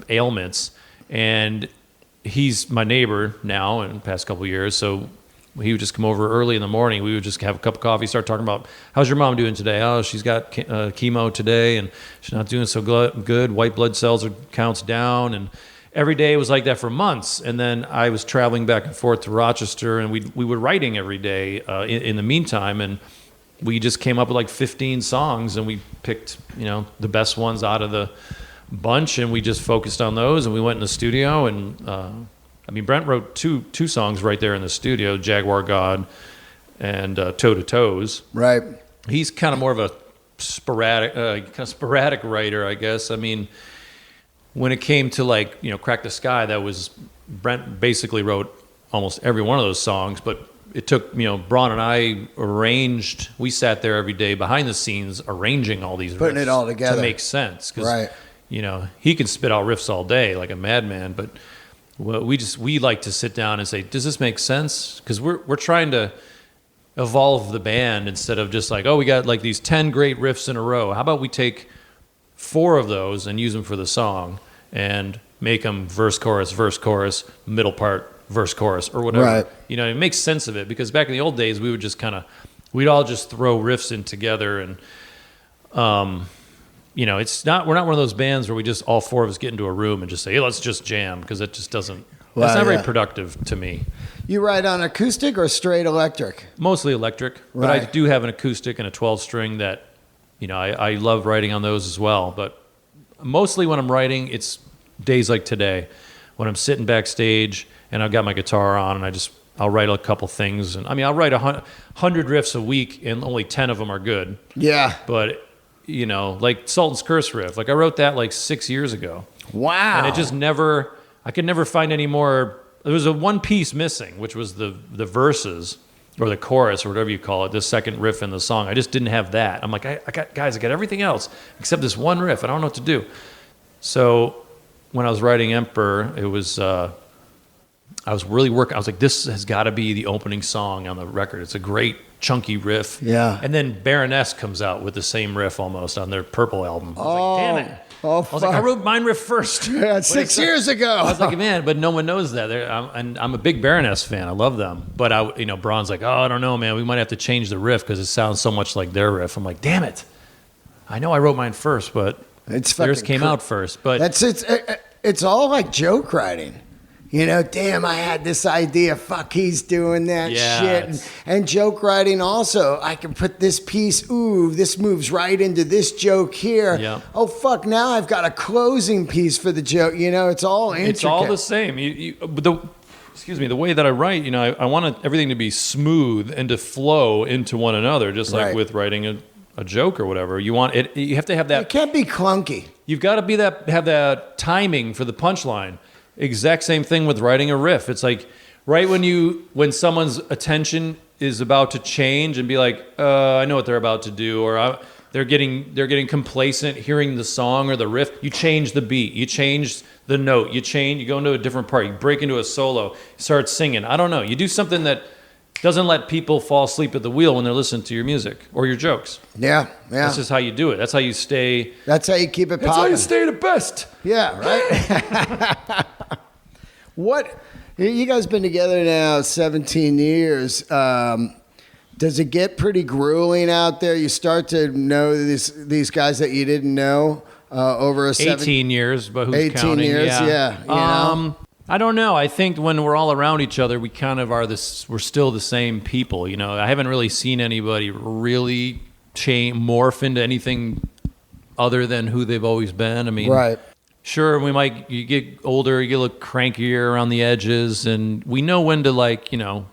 ailments, and he's my neighbor now in the past couple of years, so he would just come over early in the morning. We would just have a cup of coffee, start talking about, how's your mom doing today? Oh, she's got chemo today, and she's not doing so good. White blood cells counts down, and every day it was like that for months. And then I was traveling back and forth to Rochester, and we were writing every day in the meantime, and we just came up with like 15 songs, and we picked, the best ones out of the bunch, and we just focused on those, and we went in the studio, and Brent wrote two songs right there in the studio, Jaguar God and Toe to Toes. Right. He's kind of more of a sporadic writer, I guess. I mean, when it came to Crack the Sky, that was Brent basically wrote almost every one of those songs, but it took, Braun and I arranged, we sat there every day behind the scenes arranging all these putting riffs it all together to make sense. Cause, he can spit out riffs all day like a madman, but we like to sit down and say, does this make sense? Because we're trying to evolve the band instead of just like, oh, we got like these 10 great riffs in a row. How about we take 4 of those and use them for the song and make them verse, chorus, middle part, verse, chorus, or whatever. Right. It makes sense of it, because back in the old days, we would just we'd all just throw riffs in together, and we're not one of those bands where we just all 4 of us get into a room and just say, hey, let's just jam, because it just doesn't. Well, that's not very productive to me. You write on acoustic or straight electric? Mostly electric, but I do have an acoustic and a 12-string that, I love writing on those as well. But mostly when I'm writing, it's days like today, when I'm sitting backstage and I've got my guitar on, and I'll write a couple things. And I'll write 100 riffs a week, and only 10 of them are good. Yeah. But you know, like Sultan's Curse riff. Like I wrote that like 6 years ago. Wow. And it just I could never find any more. There was a one piece missing, which was the verses or the chorus or whatever you call it, the second riff in the song. I just didn't have that. I'm like, I got everything else except this one riff. I don't know what to do. So when I was writing Emperor, it was, I was really working. I was like, this has got to be the opening song on the record. It's a great chunky riff. Yeah. And then Baroness comes out with the same riff almost on their Purple album. I was like, damn it. Oh, I was like, I wrote mine riff first. Yeah, 6 years ago. I was like, man, but no one knows that. And I'm a big Baroness fan. I love them. But Braun's like, oh, I don't know, man. We might have to change the riff because it sounds so much like their riff. I'm like, damn it. I know I wrote mine first, but theirs came out first. But it's all like joke writing. You know, damn, I had this idea. Fuck, he's doing that shit. And joke writing also. I can put this piece. Ooh, this moves right into this joke here. Yeah. Oh, fuck, now I've got a closing piece for the joke. You know, it's all intricate. It's all the same. The way that I write, you know, I want everything to be smooth and to flow into one another, just like with writing a joke or whatever. You want it. You have to have that. It can't be clunky. You've got to have that timing for the punchline. Exact same thing with writing a riff. It's like right when someone's attention is about to change and be like, I know what they're about to do, or they're getting complacent hearing the song or the riff. You change the beat, you change the note, you go into a different part, you break into a solo, you start singing. I don't know. You do something that doesn't let people fall asleep at the wheel when they're listening to your music or your jokes. Yeah. That's just how you do it. That's how you stay. That's how you keep it popping. That's how you stay the best. Yeah, right? What? You guys been together now 17 years. Does it get pretty grueling out there? You start to know these guys that you didn't know over 18 years, but who's 18 counting? years, yeah. You know? I don't know. I think when we're all around each other, we kind of we're still the same people. You know, I haven't really seen anybody really morph into anything other than who they've always been. I mean, right. Sure, you get older, you get a little crankier around the edges, and we know when to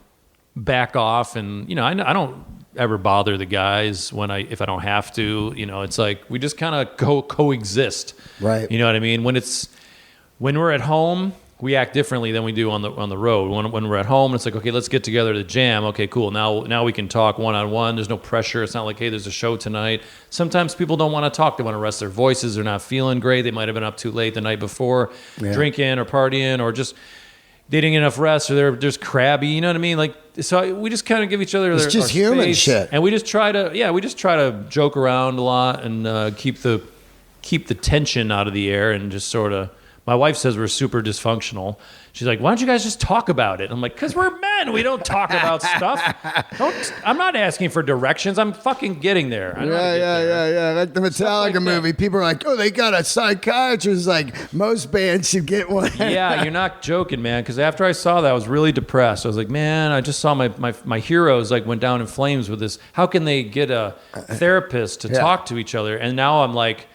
back off. And, you know, I don't ever bother the guys if I don't have to. You know, it's like we just kind of coexist. Right. You know what I mean? When we're at home, we act differently than we do on the road. When we're at home, it's like, okay, let's get together to jam. Okay, cool. Now we can talk one-on-one. There's no pressure. It's not like, hey, there's a show tonight. Sometimes people don't want to talk. They want to rest their voices. They're not feeling great. They might have been up too late the night before, drinking or partying, or just they didn't get enough rest, or they're just crabby. You know what I mean? Like, so we just kind of give each other it's just human space, shit. and we just try to joke around a lot and keep the tension out of the air and just sort of. My wife says we're super dysfunctional. She's like, why don't you guys just talk about it? I'm like, because we're men. We don't talk about stuff. I'm not asking for directions. I'm fucking getting there. Yeah. Like the Metallica movie. People are like, oh, they got a psychiatrist. Like, most bands should get one. Yeah, you're not joking, man. Because after I saw that, I was really depressed. I was like, man, I just saw my heroes went down in flames with this. How can they get a therapist to talk to each other? And now I'm like,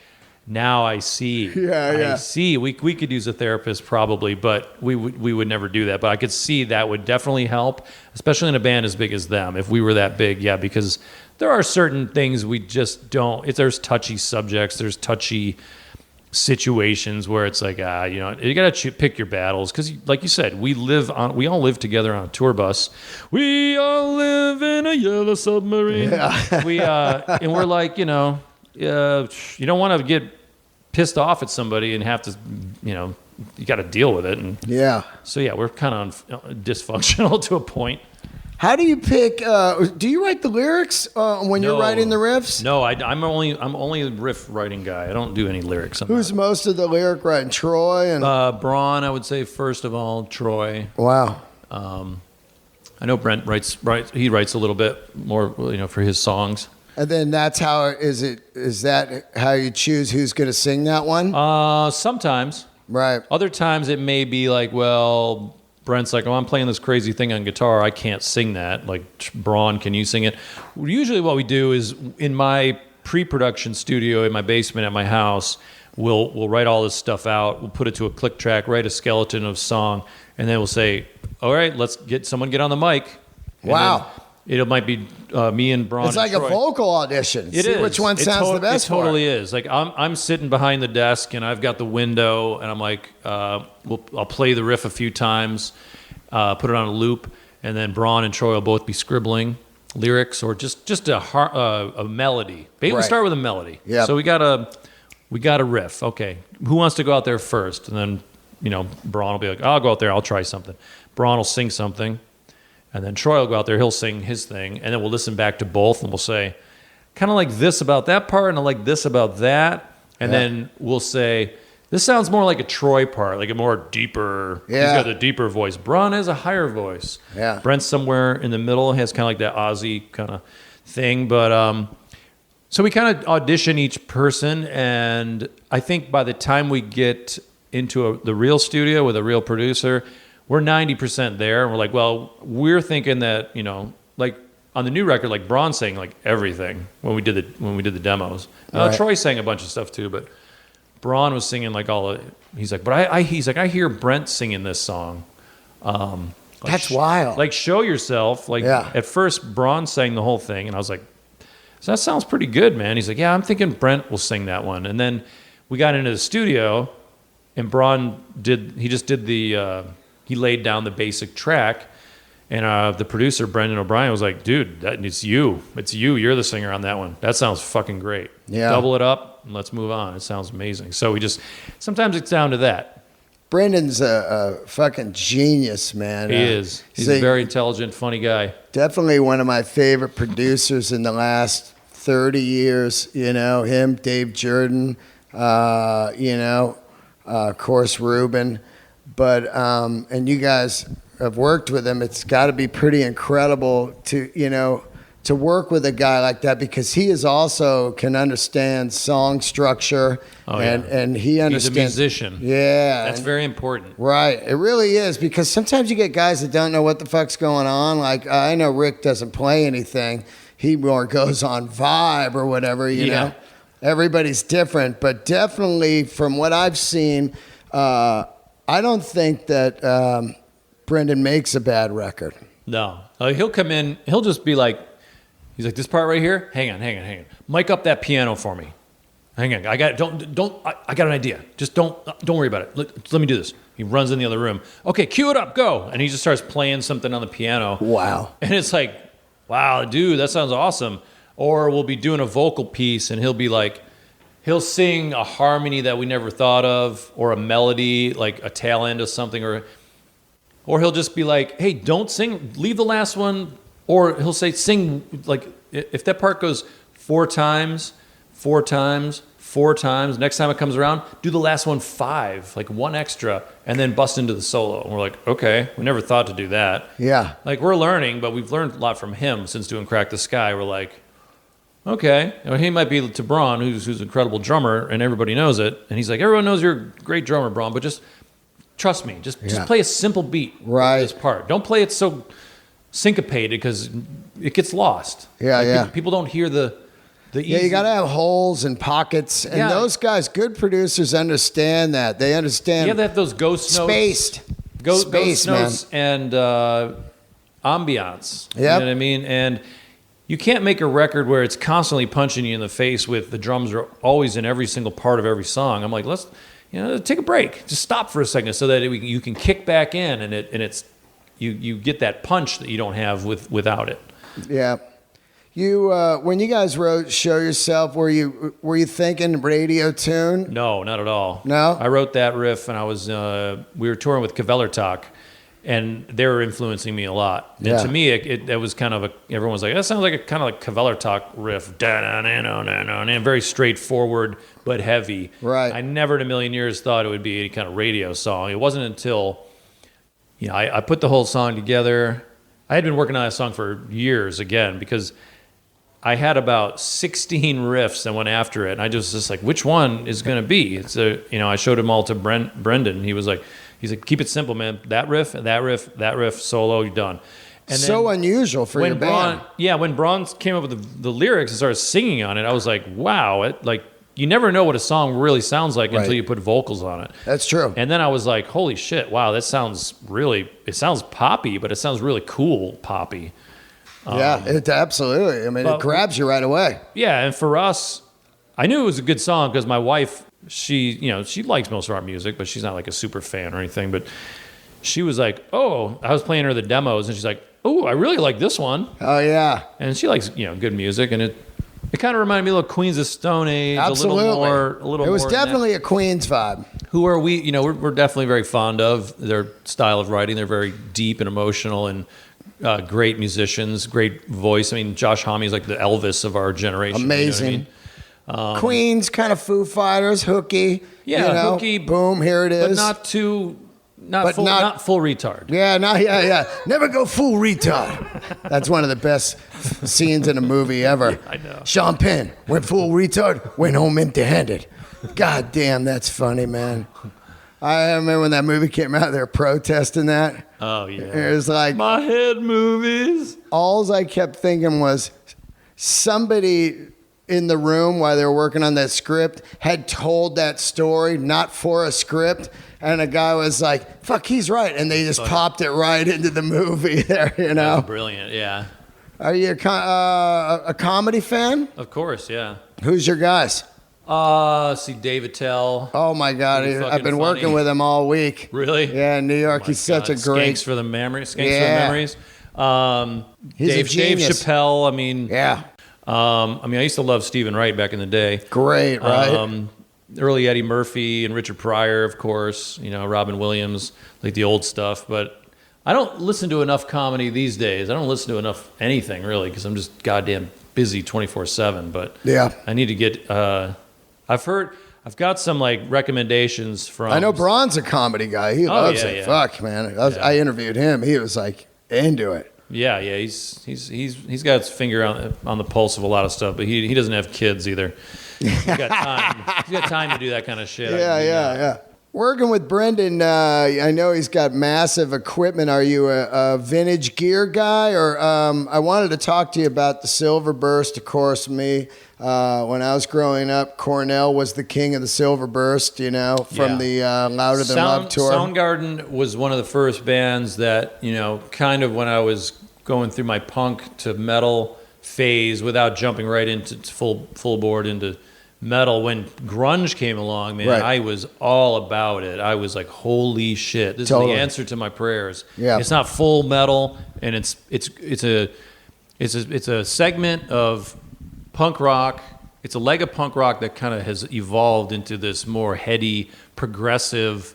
now I see. I see. We could use a therapist probably, but we would never do that. But I could see that would definitely help, especially in a band as big as them. If we were that big, because there are certain things we just don't. There's touchy subjects. There's touchy situations where it's like, you got to pick your battles because, like you said, we all live together on a tour bus. We all live in a yellow submarine. Yeah. And we're like, you don't want to get pissed off at somebody and have to, you got to deal with it. And so we're kind of dysfunctional to a point. How do you pick? Do you write the lyrics when you're writing the riffs? No, I'm only a riff writing guy. I don't do any lyrics. Who's most of the lyric writing? Troy and Braun, I would say first of all. Troy. Wow. I know Brent writes. He writes a little bit more, for his songs. And then that's how is that how you choose who's going to sing that one? Sometimes. Right. Other times it may be like, well, Brent's like, oh, I'm playing this crazy thing on guitar. I can't sing that. Like, Braun, can you sing it? Usually what we do is in my pre-production studio in my basement at my house, we'll write all this stuff out. We'll put it to a click track, write a skeleton of song, and then we'll say, all right, let's get on the mic. And wow. It might be me and Braun. It's like and Troy. a vocal audition. It See is. which one sounds the best. It totally is. Like I'm sitting behind the desk and I've got the window and I'm like, I'll play the riff a few times, put it on a loop, and then Braun and Troy will both be scribbling lyrics or just a melody. Maybe we start with a melody. Yeah. So we got a riff. Okay, who wants to go out there first? And then Braun will be like, I'll go out there. I'll try something. Braun will sing something. And then Troy will go out there, he'll sing his thing, and then we'll listen back to both, and we'll say, kind of like this about that part, and I like this about that. And then we'll say, this sounds more like a Troy part, like a more deeper, he's got a deeper voice. Braun has a higher voice. Yeah. Brent's somewhere in the middle, has kind of like that Ozzy kind of thing. But so we kind of audition each person, and I think by the time we get into the real studio with a real producer, we're 90% there, and we're like, well, we're thinking that, like on the new record, like Braun sang like everything when we did the demos. Troy sang a bunch of stuff too, but Braun was singing like all of. He's like, but I hear Brent singing this song. That's wild. Like Show Yourself. Like at first, Braun sang the whole thing, and I was like, so that sounds pretty good, man. He's like, yeah, I'm thinking Brent will sing that one, and then we got into the studio, and Braun just did the. He laid down the basic track, and the producer, Brendan O'Brien, was like, dude, it's you. It's you. You're the singer on that one. That sounds fucking great. Yeah. Double it up, and let's move on. It sounds amazing. So sometimes it's down to that. Brendan's a fucking genius, man. He is. He's a very intelligent, funny guy. Definitely one of my favorite producers in the last 30 years. Him, Dave Jordan, of course, Ruben. But and you guys have worked with him. It's got to be pretty incredible to work with a guy like that, because he is also can understand song structure and he understands. He's a musician. Yeah, that's very important. Right, it really is, because sometimes you get guys that don't know what the fuck's going on. Like I know Rick doesn't play anything; he more goes on vibe or whatever. You know, everybody's different, but definitely from what I've seen. I don't think that Brendan makes a bad record. No. He'll come in, he'll just be like, he's like, this part right here, hang on. Mic up that piano for me. Hang on, I got an idea. Just don't worry about it. Let me do this. He runs in the other room. Okay, cue it up, go. And he just starts playing something on the piano. Wow. And it's like, wow, dude, that sounds awesome. Or we'll be doing a vocal piece and he'll be like, he'll sing a harmony that we never thought of, or a melody, like a tail end of something, or he'll just be like, hey, don't sing, leave the last one, or he'll say, sing, like, if that part goes four times, next time it comes around, do the last one 5, like one extra, and then bust into the solo. And we're like, okay, we never thought to do that. Yeah. Like, we're learning, but we've learned a lot from him since doing Crack the Sky. We're like, okay, he might be to Braun, who's an incredible drummer, and everybody knows it. And he's like, everyone knows you're a great drummer, Braun, but just trust me. Just play a simple beat. Right. This part. Don't play it so syncopated because it gets lost. Yeah, People don't hear the easy. Yeah, you got to have holes and pockets. And those guys, good producers, understand that. They understand. Yeah, they have those ghost notes. Spaced. Ghost notes and ambiance. Yep. You know what I mean? And you can't make a record where it's constantly punching you in the face with the drums are always in every single part of every song. I'm like, let's take a break. Just stop for a second so that you can kick back in and it's you get that punch that you don't have without it. Yeah. You when you guys wrote Show Yourself, were you thinking radio tune? No, not at all. No? I wrote that riff and I was we were touring with Kvelertak. And they were influencing me a lot. And to me, it was kind of everyone was like, that sounds like a kind of like Kvelertak riff. And very straightforward, but heavy. Right. I never in a million years thought it would be any kind of radio song. It wasn't until, I put the whole song together. I had been working on a song for years again, because I had about 16 riffs and went after it. And I just like, which one is going to be? I showed them all to Brendan. He's like, keep it simple, man. That riff, solo, you're done. And so unusual for your band. When Braun came up with the lyrics and started singing on it, I was like, wow. You never know what a song really sounds like until you put vocals on it. That's true. And then I was like, holy shit, wow, it sounds poppy, but it sounds really cool poppy. Yeah, it absolutely. I mean, it grabs you right away. Yeah, and for us, I knew it was a good song because my wife, she likes most of our music, but she's not like a super fan or anything. But she was like, "Oh," I was playing her the demos, and she's like, "Oh, I really like this one." Oh yeah, and she likes good music, and it kind of reminded me a little Queens of Stone Age, absolutely. a little more. It was definitely a Queens vibe. Who are we? We're definitely very fond of their style of writing. They're very deep and emotional and. Great musicians, great voice. I mean, Josh Homme's like the Elvis of our generation. Amazing. You know what I mean? Queens, kind of Foo Fighters, hooky. Yeah, hooky. Boom, here it is. But not full retard. Yeah, never go full retard. That's one of the best scenes in a movie ever. Yeah, I know. Sean Penn went full retard, went home empty-handed. God damn, that's funny, man. I remember when that movie came out, they were protesting that. Oh, yeah. It was like... My head movies. All I kept thinking was somebody in the room while they were working on that script had told that story, not for a script, and a guy was like, fuck, he's right. And they just popped it right into the movie there, That's brilliant, yeah. Are you a comedy fan? Of course, yeah. Who's your guys? See Dave Attell. Oh my God, I've been working with him all week. Really? Yeah, in New York. He's such a great. Skanks for the memories. Skanks for the memories. Dave Chappelle. I mean, yeah. I used to love Stephen Wright back in the day. Great, right? Early Eddie Murphy and Richard Pryor, of course. Robin Williams, like the old stuff. But I don't listen to enough comedy these days. I don't listen to enough anything really because I'm just goddamn busy 24/7. But yeah, I need to get. I've got some like recommendations from. I know Braun's a comedy guy. He loves it. Yeah. Fuck, man. I interviewed him. He was like into it. Yeah. He's got his finger on the pulse of a lot of stuff, but he doesn't have kids either. He's got time. He's got time to do that kind of shit. Yeah. Working with Brendan, I know he's got massive equipment. Are you a vintage gear guy? Or I wanted to talk to you about the Silver Burst. Of course, me, when I was growing up, Cornell was the king of the Silver Burst, from the Louder Than Love tour. Soundgarden was one of the first bands that, kind of when I was going through my punk to metal phase without jumping right into full board into metal. When grunge came along, man, right. I was all about it. I was like, holy shit, this is the answer to my prayers. Yeah. It's not full metal, and it's a segment of punk rock. It's a leg of punk rock that kind of has evolved into this more heady, progressive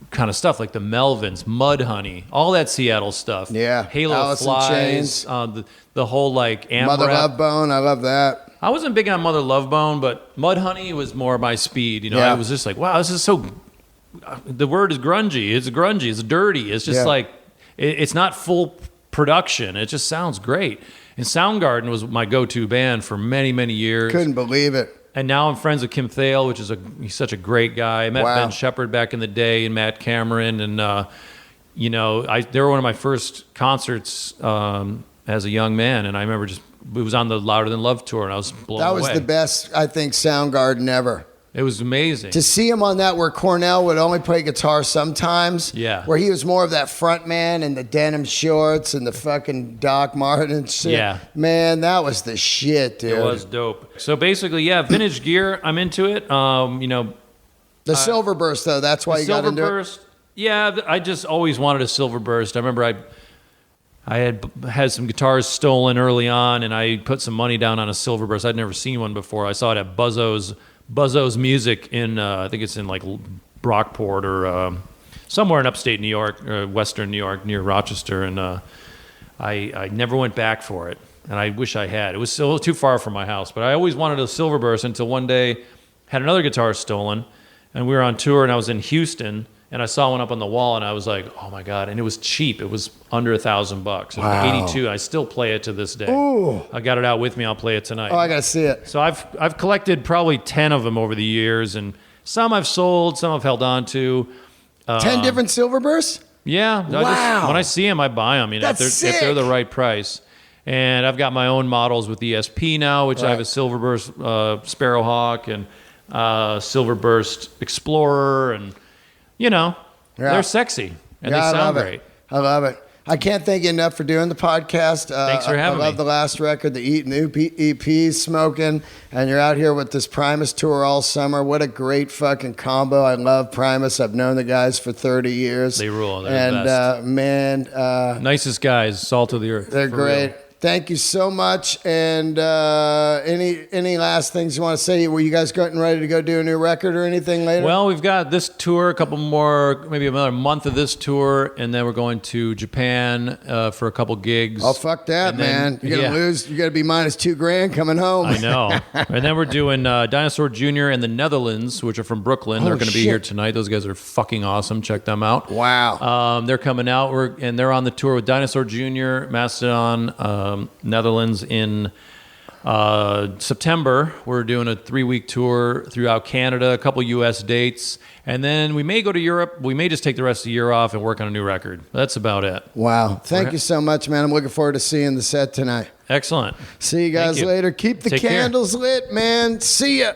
kind of stuff, like the Melvins, Mudhoney, all that Seattle stuff. Yeah, Halo Alice Flies, the whole like Mother Love Bone. I love that. I wasn't big on Mother Love Bone, but Mudhoney was more my speed. I was just like, wow, this is so. The word is grungy. It's grungy. It's dirty. It's just like it's not full production. It just sounds great. And Soundgarden was my go-to band for many, many years. Couldn't believe it. And now I'm friends with Kim Thale, which is he's such a great guy. I met Ben Shepherd back in the day, and Matt Cameron, and they were one of my first concerts as a young man, and I remember it was on the Louder Than Love tour, and I was blown away. That was the best, I think, Soundgarden ever. It was amazing. To see him on that where Cornell would only play guitar sometimes. Yeah. Where he was more of that front man in the denim shorts and the fucking Doc Martens shit. Yeah. Man, that was the shit, dude. It was dope. So basically, vintage gear, I'm into it. The Silver Burst, though, that's why you got into it? Silver Burst, yeah, I just always wanted a Silver Burst. I remember I had some guitars stolen early on, and I put some money down on a Silver Burst. I'd never seen one before. I saw it at Buzzo's Music in, I think it's in like Brockport or somewhere in upstate New York, or western New York, near Rochester, and I never went back for it, and I wish I had. It was still too far from my house, but I always wanted a Silver Burst until one day had another guitar stolen, and we were on tour, and I was in Houston, and I saw one up on the wall, and I was like, oh my God. And it was cheap. It was under $1,000. It was Wow. 82. I still play it to this day. Ooh. I got it out with me. I'll play it tonight. Oh, I got to see it. So I've collected probably 10 of them over the years, and some I've sold, some I've held on to. 10 different Silver Bursts? Yeah. Wow. When I see them, I buy them. That's if they're the right price. And I've got my own models with ESP now, which I have a Silver Burst Sparrowhawk and Silver Burst Explorer, and they're sexy and they sound great. I love it. I can't thank you enough for doing the podcast. Thanks for having me. I love the last record, the Eat New EP, Smoking, and you're out here with this Primus tour all summer. What a great fucking combo. I love Primus. I've known the guys for 30 years. They rule. They're the best. Man. Nicest guys, salt of the earth. They're great. Real. Thank you so much. And any last things you want to say? Were you guys getting ready to go do a new record or anything later? Well, we've got this tour, a couple more, maybe another month of this tour, and then we're going to Japan for a couple gigs. Oh, fuck that, man. You're going to lose. You're going to be minus $2,000 coming home. I know. And then we're doing Dinosaur Jr. and the Netherlands, which are from Brooklyn. They're going to be here tonight. Those guys are fucking awesome. Check them out. Wow. They're coming out, and they're on the tour with Dinosaur Jr., Mastodon, Netherlands in September. We're doing a 3-week tour throughout Canada, a couple U.S. dates, and then we may go to Europe. We may just take the rest of the year off and work on a new record. That's about it. Wow. Thank you so much, man. I'm looking forward to seeing the set tonight. Excellent. See you guys later. Keep the candles lit, man. See ya.